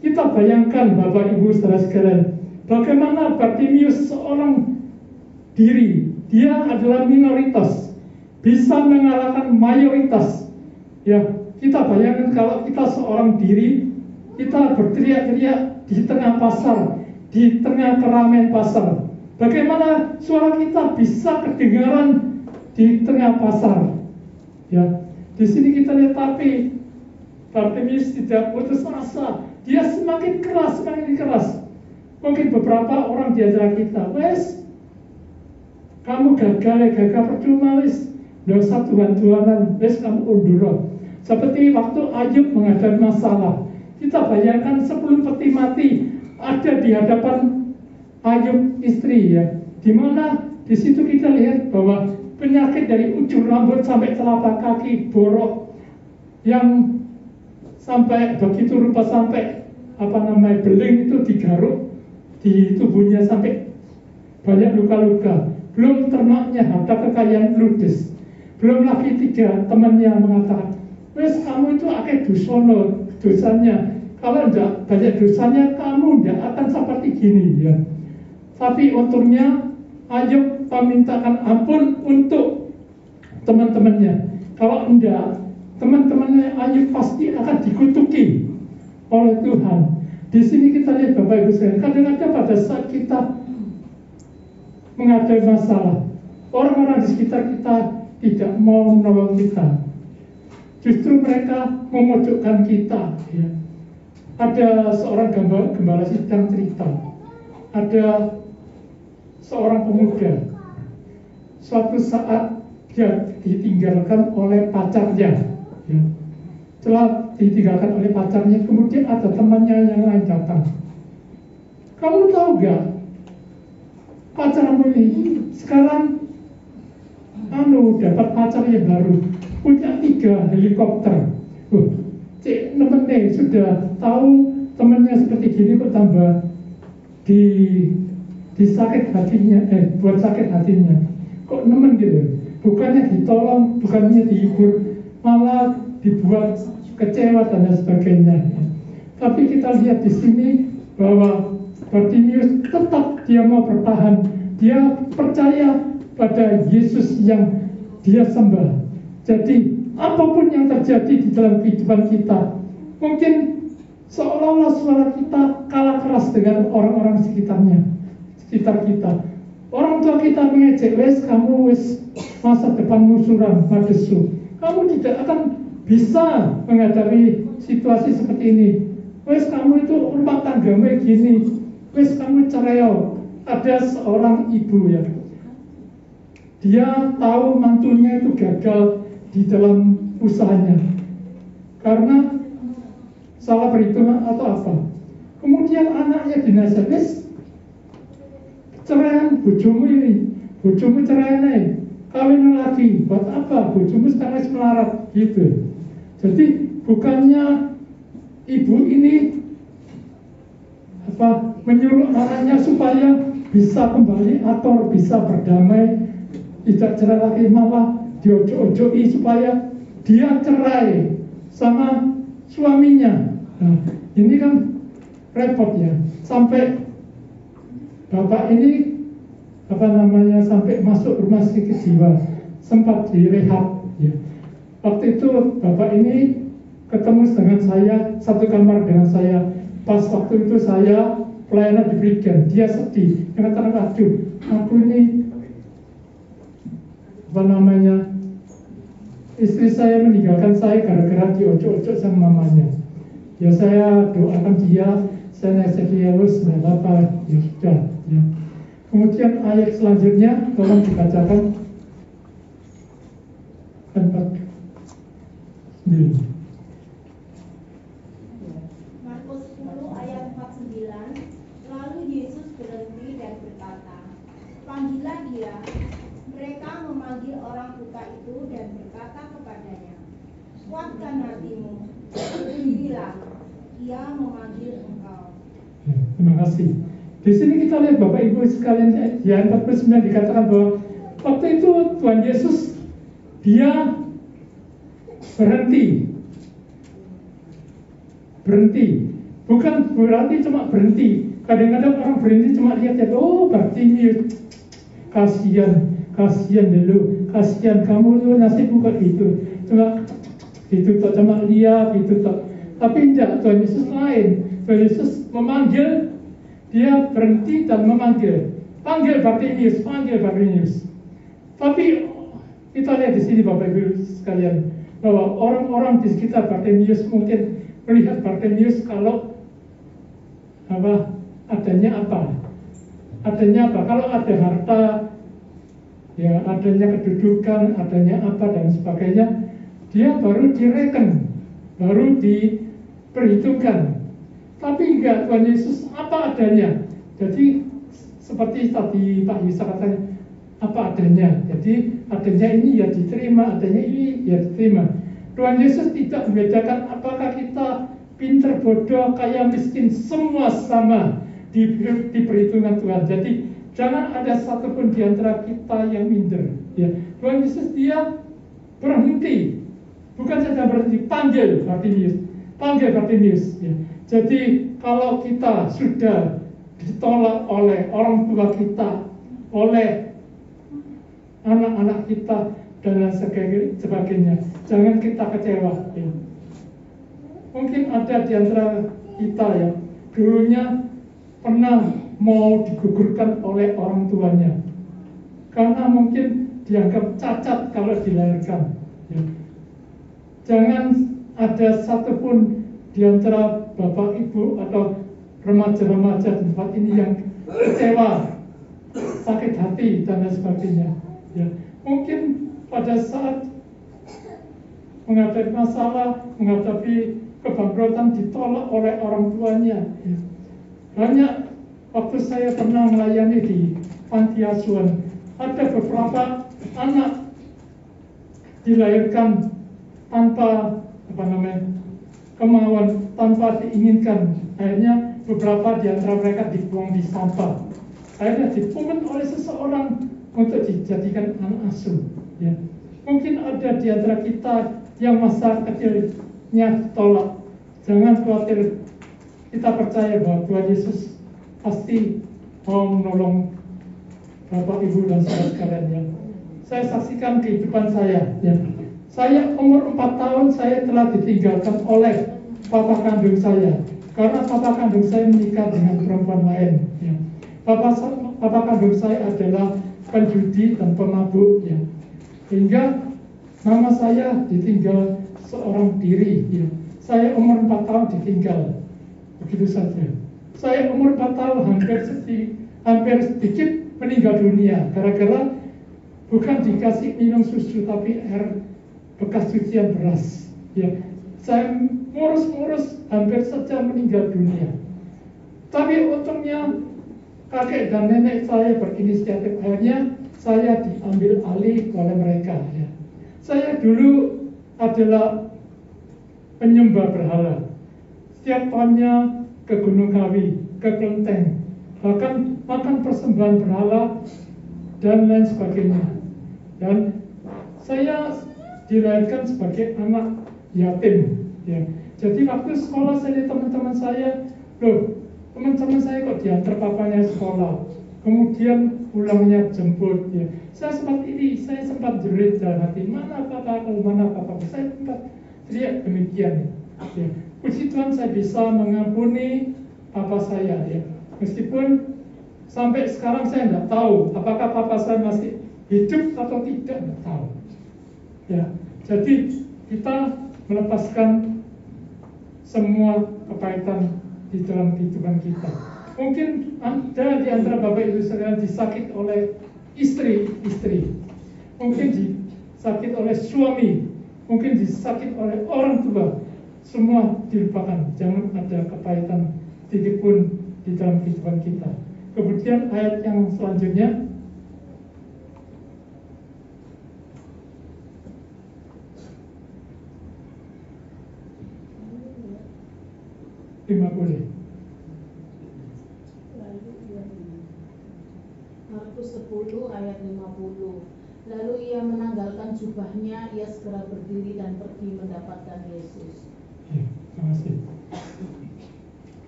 Kita bayangkan Bapak Ibu saudara sekalian, bagaimana Bartimius seorang diri, dia adalah minoritas, bisa mengalahkan mayoritas. Ya, kita bayangkan kalau kita seorang diri, kita berteriak-teriak di tengah pasar, di tengah keramaian pasar. Bagaimana suara kita bisa kedengaran di tengah pasar? Ya, di sini kita lihat, tapi Bartimius tidak putus asa. Dia semakin keras. Mungkin beberapa orang di antara kita, wes, kamu gagal percuma, wes, nggak usah Tuhan-Tuhanan, wes kamu undur. Seperti waktu Ayub menghadapi masalah, kita bayangkan sebelum peti mati ada di hadapan Ayub istri, ya, dimana di situ kita lihat bahwa penyakit dari ujung rambut sampai telapak kaki borok, yang sampai begitu rupa sampai beling itu digaruk di tubuhnya sampai banyak luka-luka. Belum ternaknya harta kekayaan ludes. Belum lagi 3 temannya mengatakan, wes kamu itu akeh dosanya. Kalau enggak banyak dosanya, kamu enggak akan seperti gini, ya. Tapi untungnya Ayub memintakan ampun untuk teman-temannya. Kalau enggak, teman-temannya Ayub pasti akan dikutuki oleh Tuhan. Di sini kita lihat Bapak Ibu sekalian, kadang-kadang pada saat kita menghadapi masalah, orang-orang di sekitar kita tidak mau menolong kita. Justru mereka memojokkan kita, ya. Ada seorang gembala sidang cerita, ada seorang pemuda, suatu saat dia ditinggalkan oleh pacarnya, ya. Setelah ditinggalkan oleh pacarnya, kemudian ada temannya yang lain datang. Kamu tahu gak, pacarmu ini sekarang dapat pacar yang baru, punya 3 helikopter. Cik nemen sudah tahu temannya seperti gini, kok tambah disakit hatinya, buat sakit hatinya. Kok nemen gitu? Bukannya ditolong, bukannya dihibur, malah dibuat kecewa dan lain sebagainya. Tapi kita lihat di sini bahwa Bartimius tetap dia mau bertahan. Dia percaya pada Yesus yang dia sembah. Jadi apapun yang terjadi di dalam kehidupan kita, mungkin seolah-olah suara kita kalah keras dengan orang-orang sekitar kita. Orang tua kita mengejek, wes kamu wes masa depanmu suram, madesu. Kamu tidak akan bisa menghadapi situasi seperti ini. Wes kamu itu rumah tanggamu gini, wes kamu cereo. Ada seorang ibu, ya, dia tahu mantunya itu gagal di dalam usahanya karena salah perhitungan atau apa. Kemudian anaknya dinasihat, wes ceraian bojomu ini, bojomu ceraian kawin lagi, buat apa? Bojomu sekarang melarat, gitu. Jadi bukannya ibu ini menyuruh anaknya supaya bisa kembali atau bisa berdamai, tidak cerai lagi, malah diojo-ojoi supaya dia cerai sama suaminya. Nah, ini kan repot, ya. Sampai bapak ini sampai masuk rumah sakit jiwa, sempat direhab, ya. Waktu itu bapak ini ketemu dengan saya, satu kamar dengan saya. Pas waktu itu saya pelayanan diberikan, dia sedih, mengatakan, aduh, aku ini istri saya meninggalkan saya gara-gara diojo-ojo sama mamanya. Ya saya doakan dia, saya nasihat dia, wes nggak apa, ya sudah, ya. Kemudian ayat selanjutnya tolong dibacakan. 49. Markus 10 ayat berkata kepadanya, kuatkan hatimu, berdirilah, ia memanggil engkau. Terima kasih. Di sini kita lihat Bapak Ibu sekalian, di ayat 49 dikatakan bahwa waktu itu Tuhan Yesus dia berhenti. Bukan berarti cuma berhenti. Kadang-kadang orang berhenti cuma lihat, oh Bartimius, kasihan dulu, kasihan kamu tuh nasibmu kok gitu. Cuma gitu toh, cuma lihat gitu toh. Tapi tidak, Tuhan Yesus lain. Tuhan Yesus memanggil, dia berhenti dan memanggil. Panggil Bartimius. Tapi kita lihat di sini Bapak Ibu sekalian, bahwa orang-orang di sekitar Bartimius mungkin melihat Bartimius kalau adanya apa? Kalau ada harta, ya adanya kedudukan, adanya apa dan sebagainya, dia baru direken, baru diperhitungkan. Tapi enggak, Tuhan Yesus apa adanya. Jadi seperti tadi Pak Yusa katanya, apa adanya. Jadi adanya ini ya diterima, adanya ini ya diterima. Tuhan Yesus tidak membedakan apakah kita pinter, bodoh, kaya, miskin, semua sama di perhitungan Tuhan. Jadi jangan ada satupun di antara kita yang minder. Ya, Tuhan Yesus dia berhenti, bukan saja berhenti, panggil Bartimius. Ya. Jadi kalau kita sudah ditolak oleh orang tua kita, oleh anak-anak kita dan lain sebagainya, jangan kita kecewa. Ya. Mungkin ada di antara kita yang dulunya pernah mau digugurkan oleh orang tuanya karena mungkin dianggap cacat kalau dilahirkan. Ya. Jangan ada satupun di antara bapak ibu atau remaja-remaja di tempat ini yang kecewa, sakit hati dan lain sebagainya. Ya. Mungkin pada saat menghadapi masalah, menghadapi kebangkrutan ditolak oleh orang tuanya. Ya. Banyak waktu saya pernah melayani di panti asuhan, ada beberapa anak dilahirkan tanpa kemauan, tanpa diinginkan. Akhirnya beberapa di antara mereka dibuang di sampah. Akhirnya dipungut oleh seseorang untuk dijadikan anak asuh. Ya. Mungkin ada di antara kita yang masa kecilnya ditolak. Jangan khawatir, kita percaya bahwa Tuhan Yesus pasti mau menolong Bapak, Ibu, dan saudara sekalian. Ya. Saya saksikan kehidupan saya. Ya. Saya umur 4 tahun saya telah ditinggalkan oleh papa kandung saya karena papa kandung saya menikah dengan perempuan lain. Ya. Papa kandung saya adalah penjudi dan pemabuk. Ya. Hingga mama saya ditinggal seorang diri. Ya. Saya umur 4 tahun ditinggal. Begitu saja. Saya umur 4 tahun hampir sedikit meninggal dunia gara-gara bukan dikasih minum susu tapi air bekas cucian beras. Ya. Saya ngurus hampir saja meninggal dunia. Tapi untungnya kakek dan nenek saya berinisiatif, akhirnya saya diambil alih oleh mereka. Ya. Saya dulu adalah penyembah berhala. Setiap tahunnya ke Gunung Kawi, ke Kelenteng, bahkan makan persembahan berhala dan lain sebagainya. Dan saya dilahirkan sebagai anak yatim. Ya. Jadi waktu sekolah saya lihat teman-teman saya, teman-teman saya kok diantar papanya sekolah, kemudian pulangnya jemput. Ya. Saya sempat jerit dalam hati, mana papaku, saya sempat teriak demikian. Ya. Puji Tuhan saya bisa mengampuni papa saya. Ya. Meskipun sampai sekarang saya tidak tahu apakah papa saya masih hidup atau tidak tahu. Ya. Jadi kita melepaskan semua kepahitan di dalam kehidupan kita. Mungkin ada di antara bapak ibu sekalian disakit oleh istri, mungkin disakit oleh suami, mungkin disakit oleh orang tua. Semua dilupakan, jangan ada kepahitan sedikit pun di dalam kehidupan kita. Kemudian ayat yang selanjutnya, 50. Markus 10 ayat 50. Lalu ia menanggalkan jubahnya, ia segera berdiri dan pergi mendapatkan Yesus. Ya, terima kasih.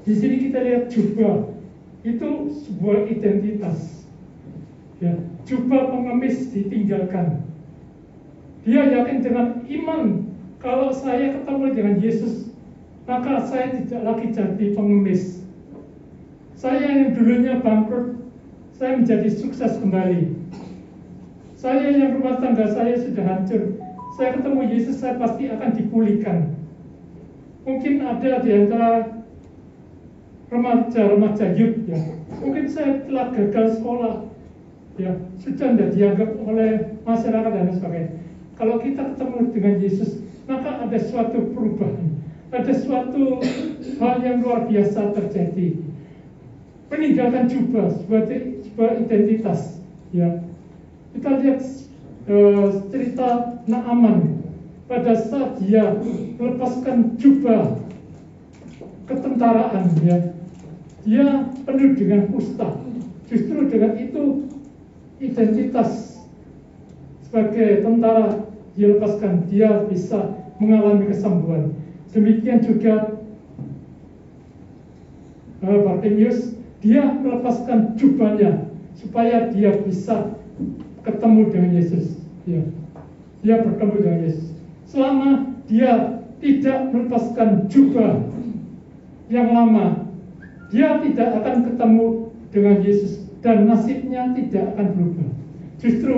Di sini kita lihat jubah itu sebuah identitas. Ya, jubah pengemis ditinggalkan. Dia yakin dengan iman, kalau saya ketemu dengan Yesus, maka saya tidak lagi jadi pengemis. Saya yang dulunya bangkrut, saya menjadi sukses kembali. Saya yang rumah tangga saya sudah hancur, saya ketemu Yesus, saya pasti akan dipulihkan. Mungkin ada di antara remaja youth, ya, mungkin saya telah gagal sekolah, ya, sudah tidak dianggap oleh masyarakat dan sebagainya. Kalau kita ketemu dengan Yesus, maka ada suatu perubahan, ada suatu hal yang luar biasa terjadi. Peninggalkan jubah, sebuah identitas. Ya, kita lihat cerita Naaman pada saat dia melepaskan jubah ketentaraan, ya, dia penuh dengan kusta. Justru dengan itu identitas sebagai tentara dia lepaskan, dia bisa mengalami kesembuhan. Demikian juga Bartimeus, dia melepaskan jubahnya supaya dia bisa ketemu dengan Yesus. Ya, dia bertemu dengan Yesus. Selama dia tidak melepaskan jubah yang lama, dia tidak akan ketemu dengan Yesus dan nasibnya tidak akan berubah. Justru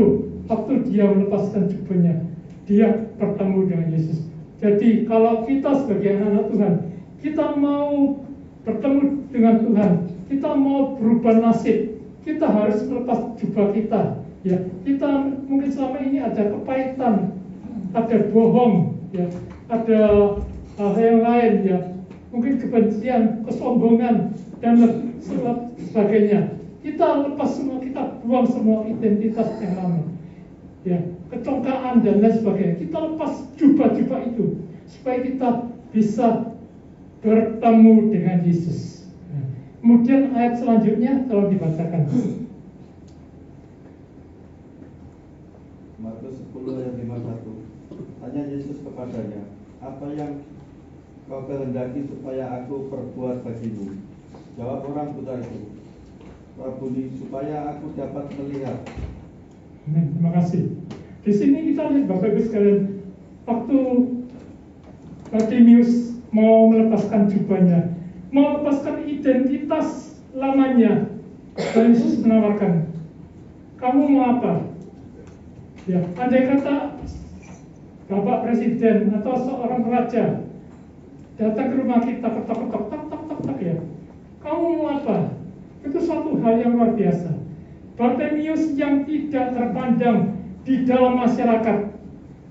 waktu dia melepaskan jubahnya, dia bertemu dengan Yesus. Jadi kalau kita sebagai anak Tuhan, kita mau bertemu dengan Tuhan, kita mau berubah nasib, kita harus melepas jubah kita. Ya, kita mungkin selama ini ada kepahitan, ada bohong, ya, ada hal yang lain, ya, mungkin kebencian, kesombongan dan sebagainya. Kita lepas semua, kita buang semua identitas yang lama, ya, kecongkaan dan lain sebagainya. Kita lepas jubah-jubah itu supaya kita bisa bertemu dengan Yesus. Nah, kemudian ayat selanjutnya tolong dibacakan. Markus 10 ayat 51. Tanya Yesus kepadanya, apa yang kau kehendaki supaya aku perbuat bagimu? Jawab orang buta itu, Rabuni, supaya aku dapat melihat. Terima kasih. Di sini kita lihat Bapak Ibu sekalian, waktu Bartimeus mau melepaskan jubahnya, mau melepaskan identitas lamanya, Yesus menawarkan, kamu mau apa? Ya, andai kata Bapak Presiden atau seorang raja datang ke rumah kita, ketok-ketok, tak, ya, kamu mau apa? Itu suatu hal yang luar biasa. Bartimeus yang tidak terpandang di dalam masyarakat,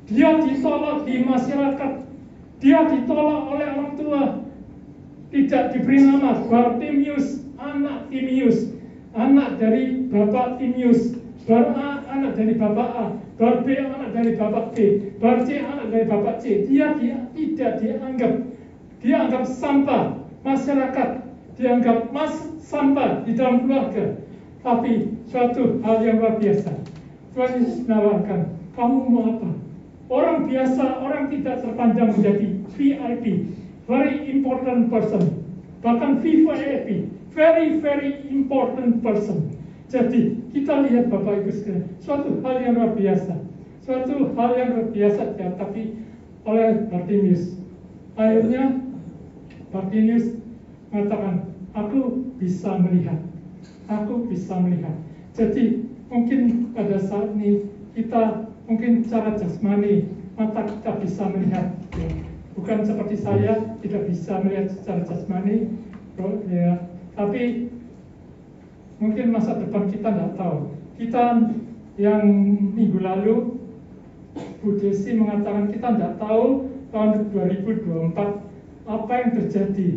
dia ditolak di masyarakat, dia ditolak oleh orang tua, tidak diberi nama Bartimeus, anak Timeus, anak dari Bapak Timeus, anak dari Bapak A, Bar B anak dari Bapak B, Bar C anak dari Bapak C. Dia tidak dianggap sampah masyarakat, dianggap sampah di dalam keluarga. Tapi suatu hal yang luar biasa, Tuhan Yesus menawarkan, kamu mau apa? Orang biasa, orang tidak terpandang menjadi VIP, very important person, bahkan VVIP, very very important person. Jadi kita lihat Bapak Ibu sekalian, suatu hal yang luar biasa, tapi oleh Bartimeus. Akhirnya Bartimeus mengatakan, aku bisa melihat. Jadi mungkin pada saat ini kita mungkin secara jasmani mata kita bisa melihat, ya. Bukan seperti saya tidak bisa melihat secara jasmani, ya. Tapi mungkin masa depan kita tidak tahu. Kita yang minggu lalu Bu Desi mengatakan kita tidak tahu tahun 2024 apa yang terjadi.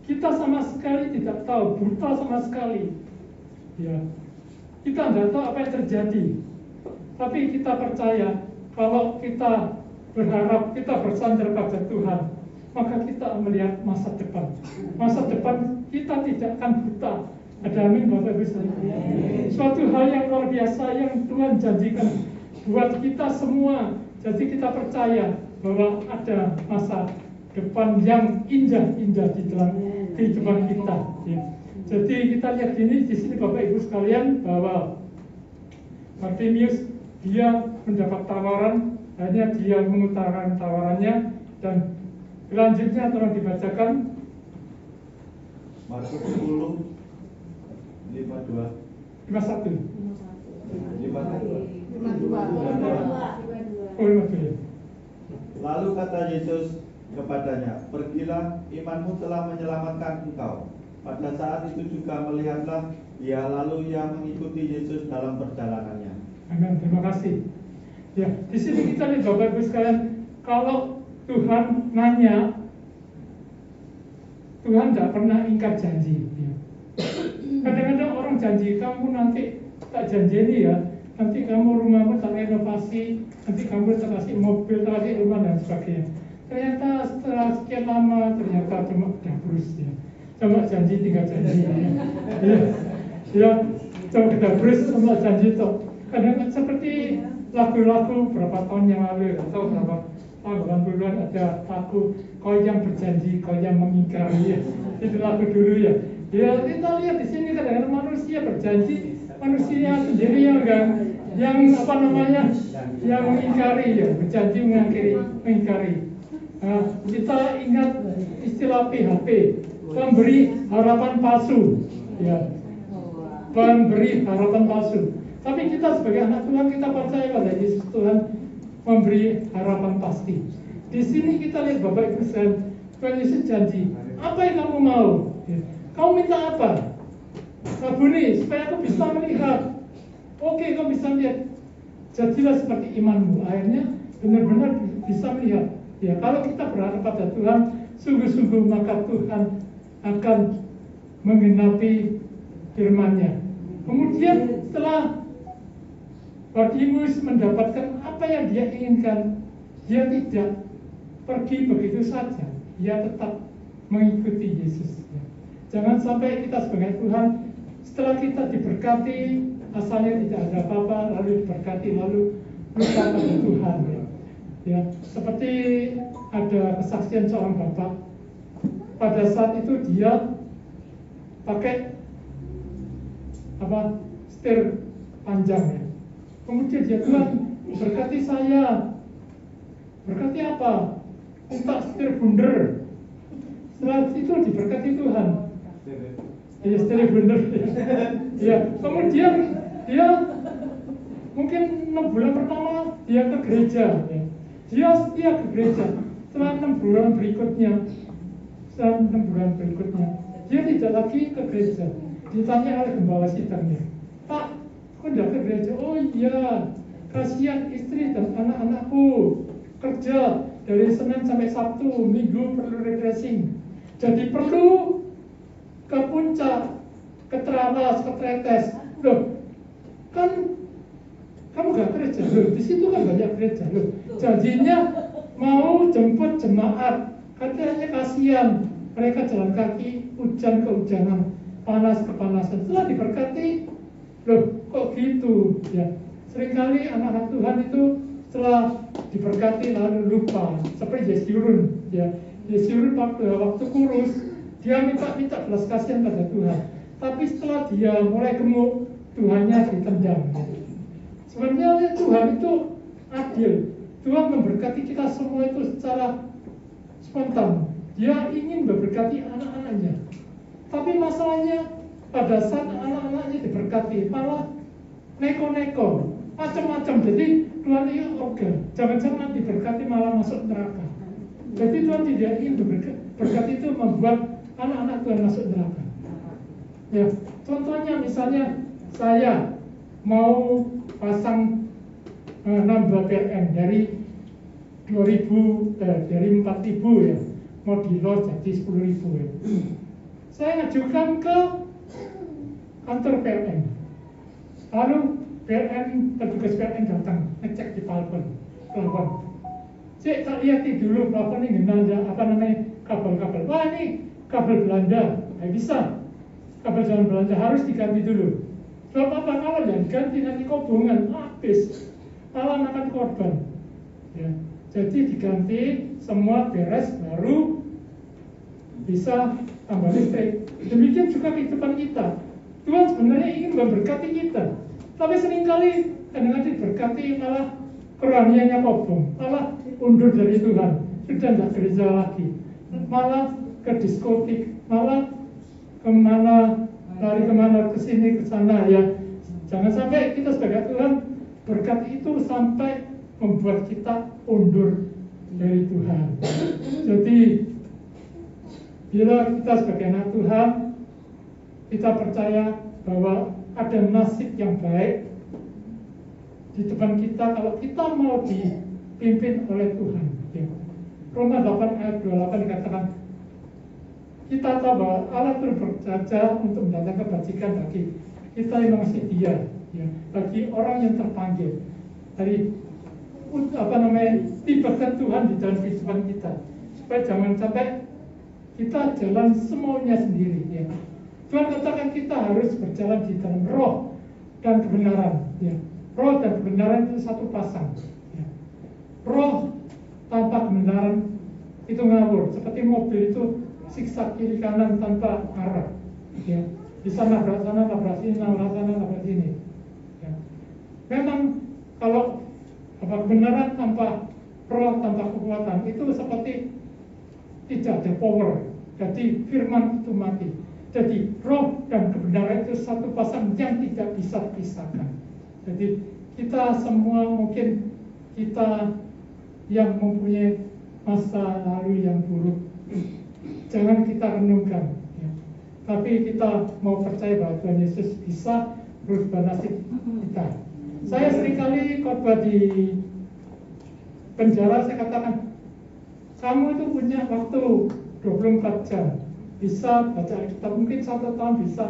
Kita sama sekali tidak tahu, buta sama sekali. Ya, kita tidak tahu apa yang terjadi. Tapi kita percaya kalau kita berharap, kita bersandar pada Tuhan, maka kita melihat masa depan. Masa depan kita tidak akan buta. Ada amin Bapak Ibu sekalian. Suatu hal yang luar biasa yang Tuhan janjikan buat kita semua. Jadi kita percaya bahwa ada masa depan yang indah-indah di dalam kehidupan kita. Ya. Jadi kita lihat ini di sini Bapak Ibu sekalian bahwa Bartimius dia mendapat tawaran, hanya dia mengutarakan tawarannya, dan selanjutnya telah dibacakan Markus 10 52 51. 52. Lalu kata Yesus kepadanya, pergilah, imanmu telah menyelamatkan engkau. Pada saat itu juga melihatlah dia, lalu ia mengikuti Yesus dalam perjalanannya. Amin, terima kasih. Ya, di sini kita lihat Bapak Ibu sekalian, kalau Tuhan nanya, Tuhan tidak pernah ingkar janji. Ya. Kadang-kadang orang janji, kamu nanti tak janji ini ya, nanti kamu rumahmu tak renovasi, nanti kamu tak kasih mobil, tak kasih rumah dan sebagainya. Ternyata setelah sekian lama ternyata cuma dabrus ya, cuma janji tinggal janji. Ya, cuma dabrus cuma janji itu. Kadang seperti lagu-lagu berapa tahun yang lalu atau berapa tahun bulan ada lagu kau yang berjanji, kau yang mengingkari ya. Itu lagu dulu ya. Ya kita lihat di sini kadang-kadang manusia berjanji, manusia sendiri yang apa namanya, yang mengingkari ya, berjanji mengingkari. Nah, kita ingat istilah PHP, pemberi harapan palsu, ya, pemberi harapan palsu. Tapi kita sebagai anak Tuhan kita percaya pada Yesus, Tuhan memberi harapan pasti. Di sini kita lihat Bapak Ibu sekalian, Tuhan Yesus janji, apa yang kamu mau? Ya. Kau minta apa? Rabuni, supaya aku bisa melihat. Oke, kau bisa lihat. Jadilah seperti imanmu. Akhirnya benar-benar bisa melihat. Ya, kalau kita berharap pada Tuhan, sungguh-sungguh maka Tuhan akan menggenapi firman-Nya. Kemudian setelah Bartimeus mendapatkan apa yang dia inginkan, dia tidak pergi begitu saja. Dia tetap mengikuti Yesus. Jangan sampai kita sebagai Tuhan, setelah kita diberkati, asalnya tidak ada apa-apa, lalu diberkati, lalu lupa pada Tuhan. Ya, seperti ada kesaksian seorang bapak, pada saat itu dia pakai setir panjang ya. Kemudian dia bilang, berkati saya. Berkati apa? Minta setir bundar. Setelah itu diberkati Tuhan. Ya, setir bundar. Ya, kemudian dia mungkin 6 bulan pertama dia ke gereja. Ya. Dia setia ke gereja. Setelah 6 bulan berikutnya, dia tidak lagi ke gereja. Ditanya oleh gembala sidangnya, Pak, kok tidak ke gereja? Oh iya, kasihan istri dan anak-anakku kerja dari Senin sampai Sabtu, Minggu perlu refreshing. Jadi perlu ke puncak, ke Terawas, ke Tretes. Loh, kan kamu gak gereja? Loh, di situ kan banyak gereja. Loh, janjinya mau jemput jemaat. Katanya kasihan, mereka jalan kaki, hujan kehujanan, panas kepanasan. Setelah diberkati, loh kok gitu ya. Seringkali anak-anak Tuhan itu setelah diberkati lalu lupa. Seperti Yesurun ya. Yesurun waktu kurus, dia minta belas kasihan pada Tuhan. Tapi setelah dia mulai gemuk, Tuhannya ditendang. Sebenarnya Tuhan itu adil. Tuhan memberkati kita semua itu secara spontan. Dia ingin memberkati anak-anaknya. Tapi masalahnya pada saat anak-anaknya diberkati malah neko-neko, macam-macam. Jadi Tuhan ini oke, jangan-jangan diberkati malah masuk neraka. Jadi Tuhan tidak ingin berkat itu membuat anak-anak Tuhan masuk neraka. Ya, contohnya misalnya saya mau pasang nambah PLN dari 4.000 ya, mau di-load jadi 10.000 ya. Saya ngajukan ke kantor PLN. Lalu petugas PLN datang ngecek di telepon. Cek tak lihat dulu apa nih kabel-kabel. Wah ini kabel Belanda, nggak bisa. Kabel zaman Belanda harus diganti dulu. Sebab apa? Kalau yang diganti nanti kobongan habis, malah makan korban. Ya. Jadi diganti semua beres baru bisa tambah listrik. Demikian juga kehidupan kita. Tuhan sebenarnya ingin memberkati kita, tapi seringkali kadang-kadang diberkati malah kerohaniannya kobong, malah undur dari Tuhan, sudah tidak gereja lagi, malah ke diskotik, malah lari kemana ke sini ke sana ya. Jangan sampai kita sebagai Tuhan berkat itu sampai membuat kita undur dari Tuhan. Jadi bila kita sebagai anak Tuhan, kita percaya bahwa ada nasib yang baik di depan kita kalau kita mau dipimpin oleh Tuhan. Ya. Roma 8 ayat 28 dikatakan, kita tahu bahwa Allah turut bekerja untuk mendatangkan kebajikan bagi kita yang masih Dia, ya, bagi orang yang terpanggil dari libatkan Tuhan di dalam kehidupan kita, supaya jangan sampai kita jalan semaunya sendiri. Ya. Tuhan katakan kita harus berjalan di dalam roh dan kebenaran. Ya. Roh dan kebenaran itu satu pasang. Ya. Roh tanpa kebenaran itu ngawur, seperti mobil itu siksa kiri kanan tanpa arah. Ya. Bisa nabrak sana, nabrak sini, nabrak sana, nabrak sini. Ya. Memang kalau kebenaran tanpa roh, tanpa kekuatan itu seperti tidak ada power. Jadi firman itu mati. Jadi roh dan kebenaran itu satu pasang yang tidak bisa dipisahkan. Jadi kita semua mungkin kita yang mempunyai masa lalu yang buruk, jangan kita renungkan. Ya. Tapi kita mau percaya bahwa Tuhan Yesus bisa berubah nasib kita. Saya seringkali khotbah di penjara, saya katakan, kamu itu punya waktu 24 jam, bisa baca Alkitab, mungkin 1 tahun bisa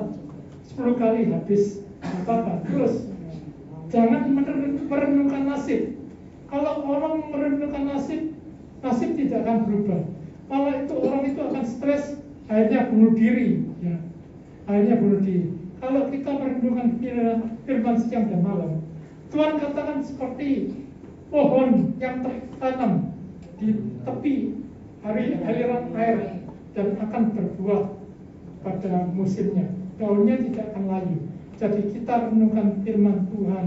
10 kali habis, apa-apa. Terus jangan merenungkan nasib. Kalau orang merenungkan nasib, nasib tidak akan berubah. Malah itu orang itu akan stres, akhirnya bunuh diri. Ya. Akhirnya bunuh diri. Kalau kita merenungkan firman siang dan malam, Tuhan katakan seperti pohon yang tertanam di tepi aliran air dan akan berbuah pada musimnya. Daunnya tidak akan layu. Jadi kita renungkan firman Tuhan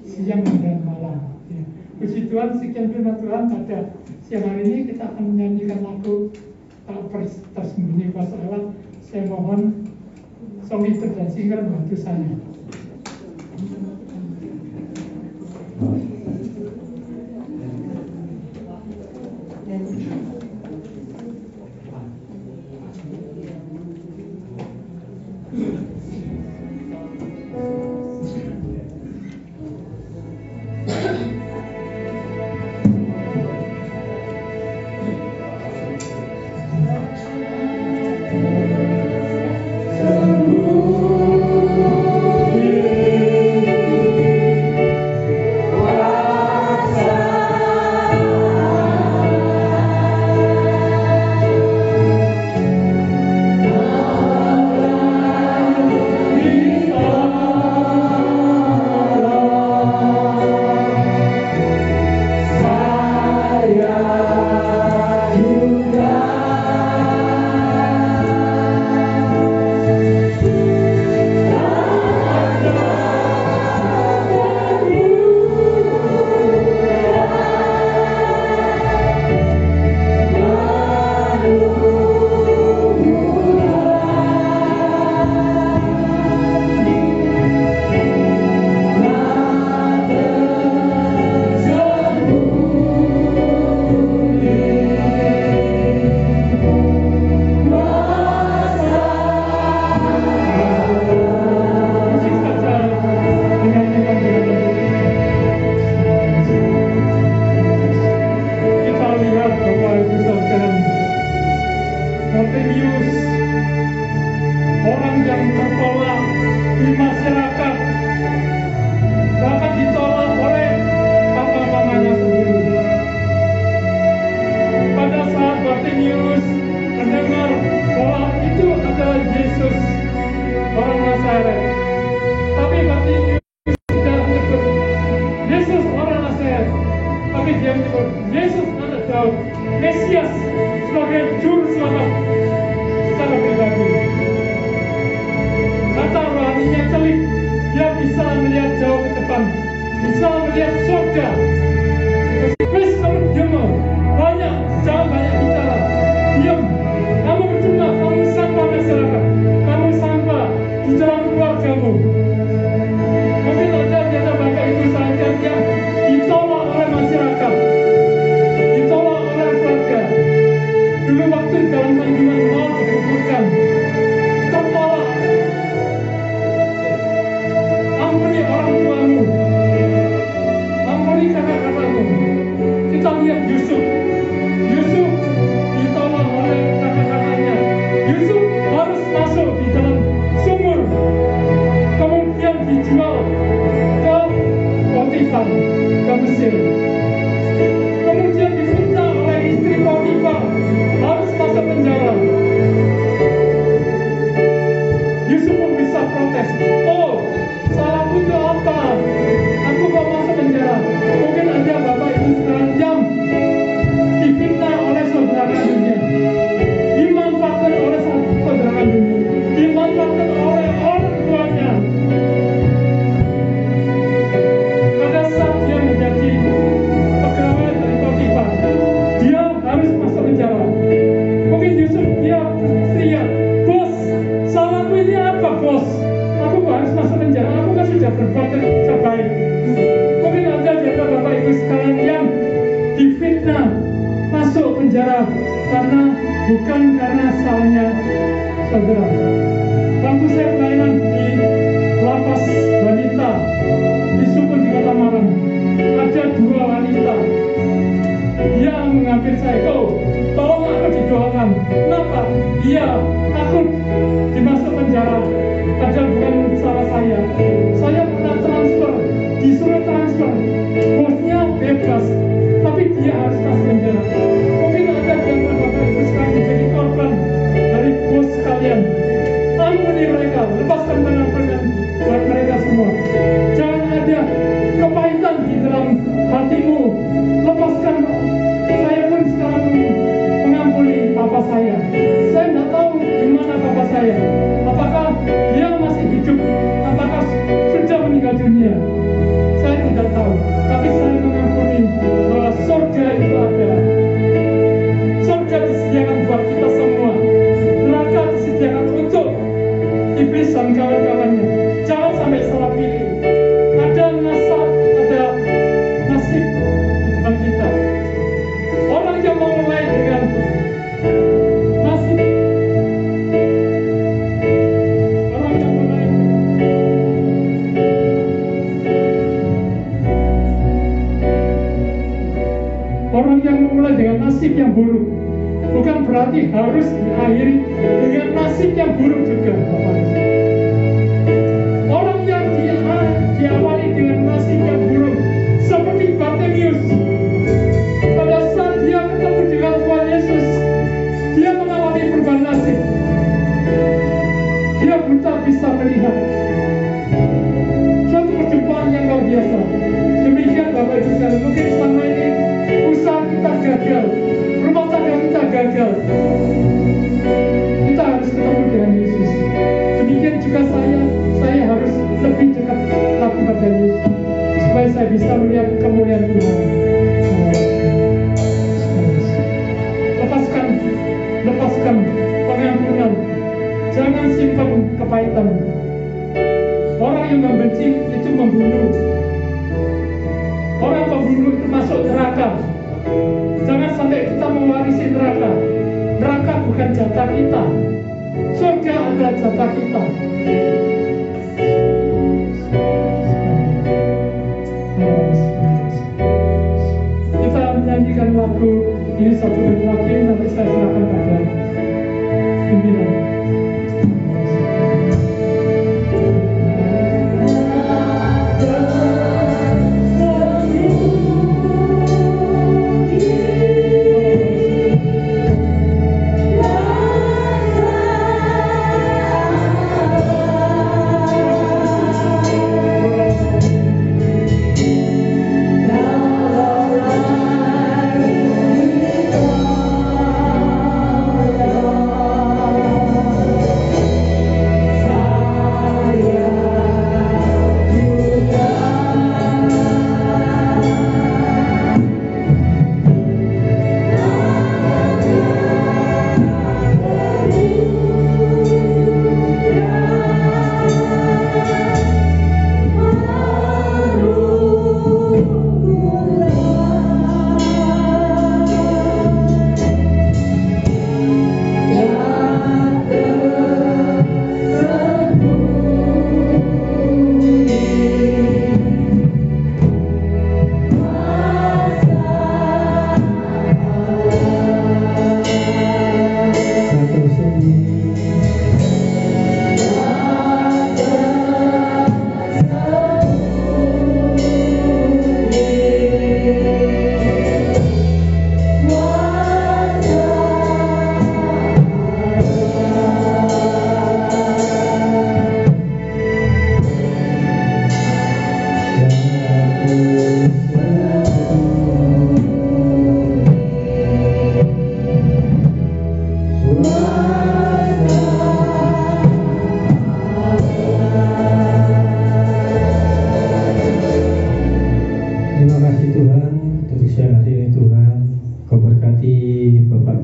siang dan malam. Ya. Puji Tuhan, sekian firman Tuhan pada siang hari ini. Kita akan menyanyikan lagu Tersembunyi Kuasa Allah. Saya mohon songwriter dan singer bantu saya. Sembunyi sebagai juru selamat secara pribadi. Mata rohaninya celik, dia bisa melihat jauh ke depan, bisa melihat surga. Wis kamu diam, jangan banyak bicara, diam. Kamu percuma, kamu sampah masyarakat, kamu sampah di dalam keluargamu. Mungkin ada bapak ibu sekalian yang ditolak oleh masyarakat, ditolak oleh keluarga. Dulu waktu dalam kandungan mau dikuburkan, tertolak. Ampuni orang tuamu, ampuni kakak-kakakmu. Kita lihat Yusuf ditolak oleh kakak-kakaknya. Yusuf harus masuk di dalam sumur, kemudian dijual ke Potifar, ke Mesir. Kemudian difitnah oleh istri Potifar, harus masuk penjara. Yusuf pun bisa protes, oh salahku itu apa? Aku kok masuk penjara? Mungkin ada bapak ibu sekalian yang difitnah oleh saudara kandungnya, dimanfaatkan oleh saudara kandungnya, dimanfaatkan oleh orang tuanya. Pada saat dia menjadi pegawai dari Potifar, dia harus masuk penjara. Mungkin Yusuf dia teriak, bos, salahku ini apa bos? Aku harus masuk penjara, aku kan sudah berbuat terbaik. Mungkin ada juga bapak ibu sekalian yang difitnah masuk penjara bukan karena salahnya saudara. Waktu saya pelayanan di lapas wanita di Sukun di Kota Malang, ada 2 wanita yang mengambil saya, tolong aku didoakan. Kenapa? Iya, takut dimasuk penjara. Padahal bukan salah saya. Saya pernah transfer, disuruh transfer, bosnya bebas, tapi dia harus masuk penjara. Mungkin ada yang bapak ibu sekalian menjadi korban dari bos sekalian. Ampuni mereka, lepaskan tangan buat mereka semua. Jangan ada kepahitan di dalam hatimu. Lepaskan. Saya pun sekarang mengampuni papa saya. Saya tidak tahu di mana papa saya. Apakah dia masih hidup? Apakah sudah meninggal dunia? Saya tidak tahu. Tapi saya mengampuni bahwa surga itu ada. Surga disediakan buat kita semua. Neraka disediakan untuk iblis dan kawan-kawannya. Jangan sampai salah pilih. Ada nasib di depan kita. Orang yang mau mulai dengan nasib, orang yang memulai dengan nasib yang buruk bukan berarti harus diakhiri dengan nasib yang buruk juga. Orang yang diawali dengan nasib yang buruk seperti Bartimeus, pada saat dia ketemu dengan Tuhan Yesus, dia mengalami perubahan nasib. Dia buta bisa melihat. Suatu perjumpaan yang luar biasa. Demikian Bapak Ibu sekalian, mungkin selama ini usaha kita gagal, rumah tangga kita gagal. Kita harus ketemu dengan Yesus. Demikian juga saya harus lebih dekat lagi pada Yesus, supaya saya bisa melihat kemuliaan Tuhan. Lepaskan pengampunan. Jangan simpan kepahitan. Orang yang membenci itu membunuh. Orang pembunuh itu masuk neraka. Jangan sampai kita mewarisi neraka. Neraka bukan jatah kita. Surga adalah jatah kita. Kita menyanyikan lagu ini satu lagi, nanti saya serahkan pada pimpinan. Now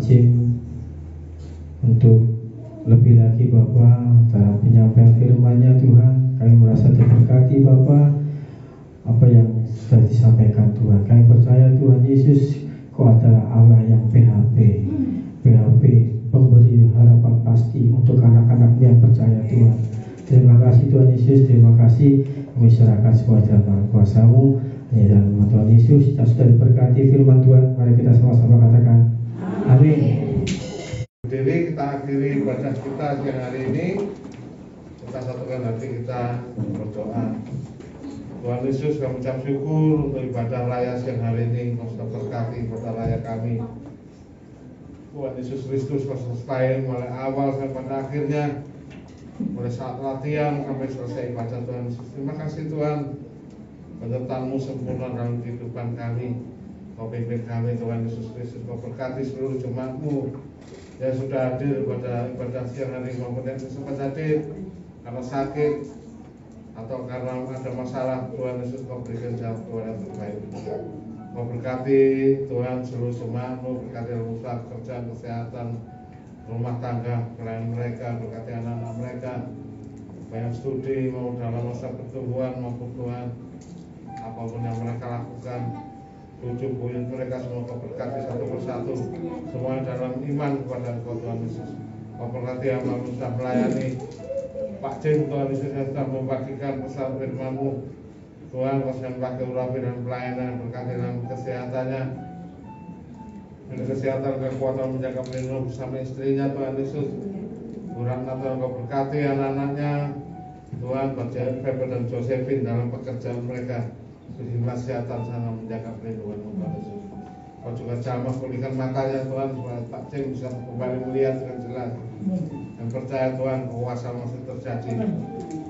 Jim untuk lebih lagi Bapak dalam penyampaian firman-Nya Tuhan. Kami merasa diberkati Bapak apa yang sudah disampaikan Tuhan. Kami percaya Tuhan Yesus Kau adalah Allah yang PHP pemberi harapan pasti untuk anak-anak yang percaya Tuhan. Terima kasih Tuhan Yesus, terima kasih. Kami serahkan semua dalam kuasa-Mu. Hanya dalam nama Tuhan Yesus kita sudah diberkati firman Tuhan. Mari kita sama-sama katakan amin. Berdiri, kita akhiri ibadah kita siang hari ini. Kita satukan hati kita berdoa. Tuhan Yesus, kami ucap syukur untuk ibadah raya siang hari ini. Kau sudah berkati ibadah raya kami. Tuhan Yesus Kristus kau selesai mulai awal sampai pada akhirnya. Mulai saat latihan sampai selesai ibadah Tuhan Yesus. Terima kasih Tuhan, penyertaan-Mu sempurna dalam kehidupan kami. Kau pimpin kami Tuhan Yesus Kristus. Kau berkati seluruh jemaat-Mu yang sudah hadir pada ibadah siang hari maupun yang sempat hadir karena sakit atau karena ada masalah. Tuhan Yesus Kau berikan jalan Tuhan yang terbaik. Kau berkati Tuhan seluruh jemaat-Mu, berkati dalam usaha pekerjaan, kesehatan, rumah tangga, pelayan mereka, berkati anak-anak mereka, banyak studi mau dalam masa pertumbuhan maupun Tuhan apapun yang mereka lakukan, tujuh buyut mereka semua Kau berkati satu persatu, semua dalam iman kepada Kau Tuhan Yesus. Kau berkati yang sudah melayani Pak Jim Tuhan Yesus yang sudah membagikan pesan firman-Mu Tuhan. Kau sedang pakai urapi dan pelayanan, berkati dalam kesehatannya, dengan kesehatan, kekuatan menjaga pelindung bersama istrinya Tuhan Yesus. Tuhan Tuhan Kau berkati anak-anaknya Tuhan, Pepe dan Josephine dalam pekerjaan mereka, khidmat kesehatan sana menjaga pelindungan Tuhan Yesus. Kau juga jamah pulihkan matanya Tuhan supaya Pak Cim bisa kembali melihat dengan jelas. Yang percaya Tuhan kuasa masih terjadi,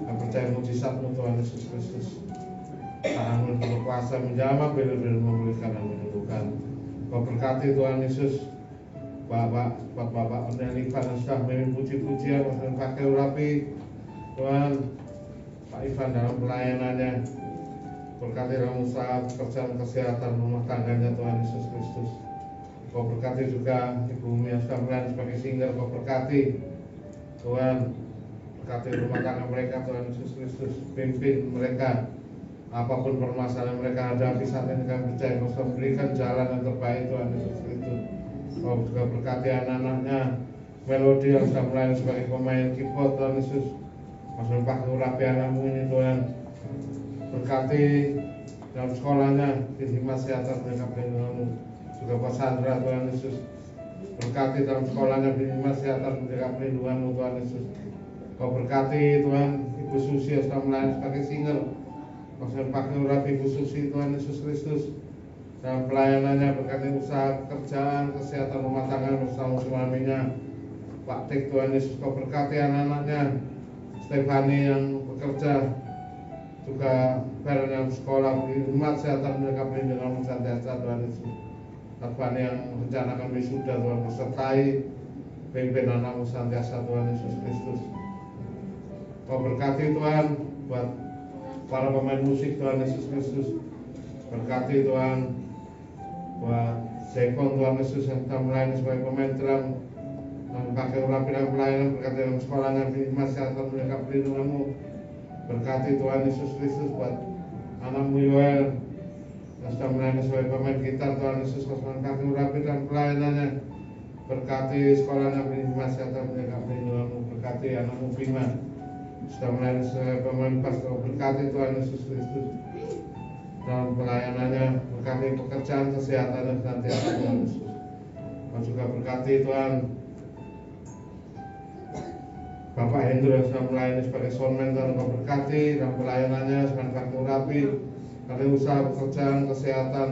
yang percaya mujizat-Mu Tuhan Yesus Kristus. Tangan-Mu berkuasa menjamah, benar-benar memulihkan dan menyembuhkan. Kau berkati Tuhan Yesus Bapak Ivan yang sudah memimpin puji-pujian dan pakai urapi Tuhan, Pak Ivan dalam pelayanannya, berkati dalam usaha pekerjaan, kesehatan, rumah tangganya Tuhan Yesus Kristus. Kau berkati juga Ibu Umi yang sudah melayani sebagai single. Kau berkati Tuhan, berkati rumah tangga mereka Tuhan Yesus Kristus. Pimpin mereka apapun permasalahan mereka hadapi saat ini. Kami percaya Kau sudah berikan jalan yang terbaik Tuhan Yesus Kristus. Kau juga berkati anak-anaknya Melodi yang sudah melayani sebagai pemain keyboard Tuhan Yesus. Kau sudah pakai urapi anak-Mu ini Tuhan. Berkati dalam sekolahnya, khidmat kesehatan mereka pelindungan-Mu. Juga Pak Sandra Tuhan Yesus, berkati dalam sekolahnya, khidmat kesehatan mereka pelindungan-Mu Tuhan Yesus. Kau berkati Tuhan Ibu Susi yang sudah melayani sebagai single. Kau sudah pakai urapi Ibu Susi Tuhan Yesus Kristus dalam pelayanannya, berkati usaha pekerjaan, kesehatan rumah tangga bersama suaminya Pak Tik Tuhan Yesus. Kau berkati anak-anaknya Stefani yang bekerja, juga Feren yang sekolah, khidmat kesehatan mereka pelindungan-Mu senantiasa Tuhan Yesus. Stefani yang rencanakan wisuda Tuhan sertai, pimpin anak-Mu senantiasa Tuhan Yesus Kristus. Kau berkati Tuhan buat para pemain musik Tuhan Yesus Kristus. Berkati Tuhan buat Zekon Tuhan Yesus yang telah melayani sebagai pemain drum dan pakai urapi dalam pelayanan, berkati dalam sekolahnya, khidmat kesehatan mereka pelindungan-Mu. Berkati Tuhan Yesus Kristus buat anak-Mu Yoel yang sudah melayani sebagai pemain gitar Tuhan Yesus. Kau pakai urapi dalam pelayanannya, berkati sekolahnya, khidmat kesehatan mereka pelindungan-Mu. Berkati anak-Mu Bima sudah melayani sebagai pemain bass. Kau berkati Tuhan Yesus Kristus dalam pelayanannya, berkati pekerjaan, kesehatan dan senantiasa Tuhan Yesus. Kau juga berkati Tuhan Bapak Hendro yang sudah melayani sebagai soundman. Tuhan Kau berkati dalam pelayanannya, sebagai pakai urapi dari usaha pekerjaan, kesehatan,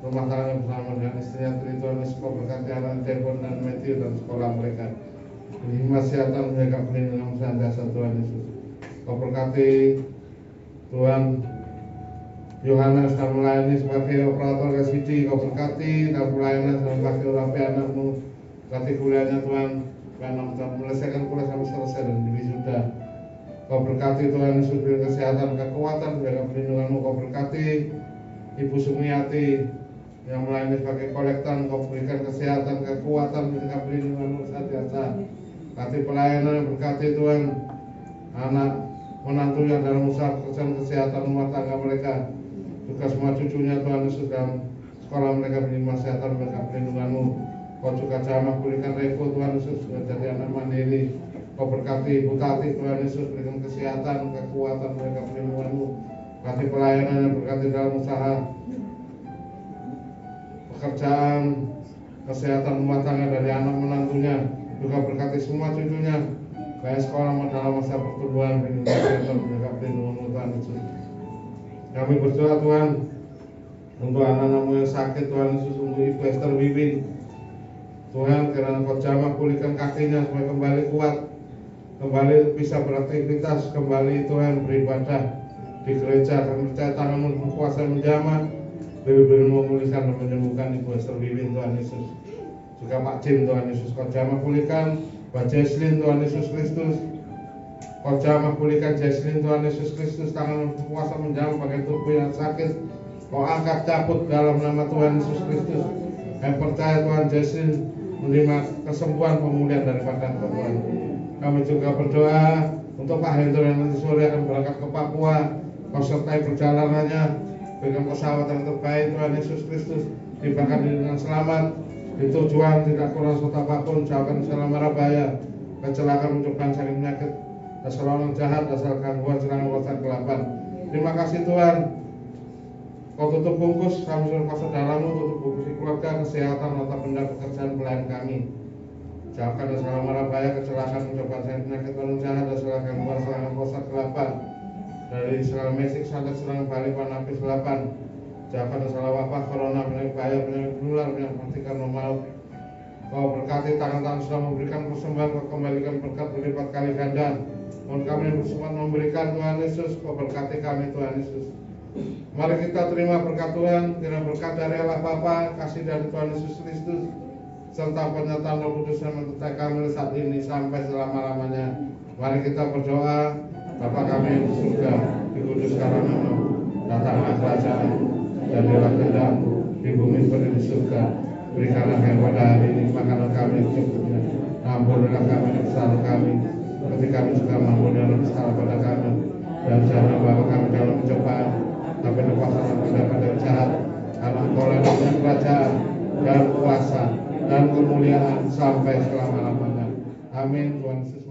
rumah tangga bersama dengan istrinya Tri. Tuhan Yesus Kau berkati anak Devon dan Matthew dan sekolah mereka, khidmat kesehatan mereka pelindungan senantiasa Tuhan Yesus. Kau berkati Tuhan Yohana sudah melayani sebagai operator SVD. Kau berkati dalam pelayanan dalam pakai urapi anak-Mu, berkati kuliahnya Tuhan, karena sudah menyelesaikan kuliah sampai selesai dan wisuda. Kau berkati Tuhan Yesus, beri kesehatan, kekuatan, jaga pelindungan-Mu. Kau berkati Ibu Sumiati yang melayani sebagai kolektor, Engkau berikan kesehatan, kekuatan, berikan perlindungan senantiasa. Berkati pelayanan, berkati Tuhan anak menantu yang dalam usaha pekerjaan kesehatan rumah tangga mereka, juga semua cucunya Tuhan Yesus dalam sekolah mereka beri kesehatan, mereka perlindungan-Mu. Kau juga jamah pulihkan Reko Tuhan Yesus jadi anak mandiri. Kau berkati Ibu Tati Tuhan Yesus, berikan kesehatan, kekuatan, mereka perlindungan-Mu. Berkati pelayanan yang berkati dalam usaha pekerjaan kesehatan rumah tangga dari anak menantunya, juga berkati semua cucunya kayak sekolah dalam masa pertumbuhan, berikan kesehatan, mereka perlindungan-Mu Tuhan Yesus. Kami berdoa Tuhan untuk anak-anak-Mu yang sakit Tuhan Yesus, untuk Ibu Esther Wiwin Tuhan, kiranya Kau jamah pulihkan kakinya supaya kembali kuat, kembali bisa beraktivitas, kembali Tuhan beribadah di gereja. Kami percaya tangan-Mu berkuasa menjamah, beri-beri memulihkan dan menyembuhkan Ibu Esther Wiwin Tuhan Yesus. Juga Pak Jim Tuhan Yesus, Kau jamah pulihkan Mbak Jesslyn Tuhan Yesus Kristus. Kau jamah pulihkan Jesslyn Tuhan Yesus Kristus, tangan berkuasa menjamah bagian tubuh yang sakit. Kau angkat cabut dalam nama Tuhan Yesus Kristus. Kami percaya Tuhan Jesslyn menerima kesembuhan pemulihan daripada Tuhan. Kami juga berdoa untuk Pak Hendro yang nanti sore akan berangkat ke Papua. Kau sertai perjalanannya, berikan pesawat yang terbaik Tuhan Yesus Kristus, tibakan dengan selamat di tujuan, tidak kurang suatu apapun, jauhkan segala mara bahaya, kecelakaan, mencobaan, sakit penyakit, dan serangan jahat, dasar gangguan, serangan kuasa kegelapan. Terima kasih Tuhan. Kau tutup bungkus, kami suruh kuasa dalam-Mu, tutup bungkus keluarga, kesehatan, harta benda, pekerjaan, pelayan kami. Jauhkan dari segala mara bahaya, kecelakaan, mencobaan, sakit penyakit, serangan jahat, dasar gangguan, serangan kuasa kegelapan. Dari segala mesik, santet, serangan balik, panapis, kegelapan. Jauhkan dari segala wabah, corona, penyakit bahaya, penyakit menular, penyakit mematikan, maut. Kau berkati tangan-tangan sudah memberikan persembahan, Kau kembalikan berkat berlipat kali ganda. Mohon kami yang bersemangat memberikan Tuhan Yesus, Kau berkati kami Tuhan Yesus. Mari kita terima berkat Tuhan, kiranya berkat dari Allah Bapa, kasih dari Tuhan Yesus Kristus, serta penyertaan Roh Kudus yang menyertai kami saat ini sampai selama-lamanya. Mari kita berdoa. Bapa kami yang di surga, dikuduskanlah nama-Mu, datanglah kerajaan, jadilah kehendak-Mu di bumi seperti di surga. Berikanlah kami pada hari ini makanan kami yang cukupnya. Ampunilah kami kesalahan kami, seperti kami juga mengampuni orang bersalah pada kami. Dan jangan bawa kami dalam pencobaan, tapi lepaskanlah kami dari jahat. Karena Engkau lah yang punya kerajaan dan kuasa dan kemuliaan sampai selama-lamanya. Amin. Tuhan Yesus.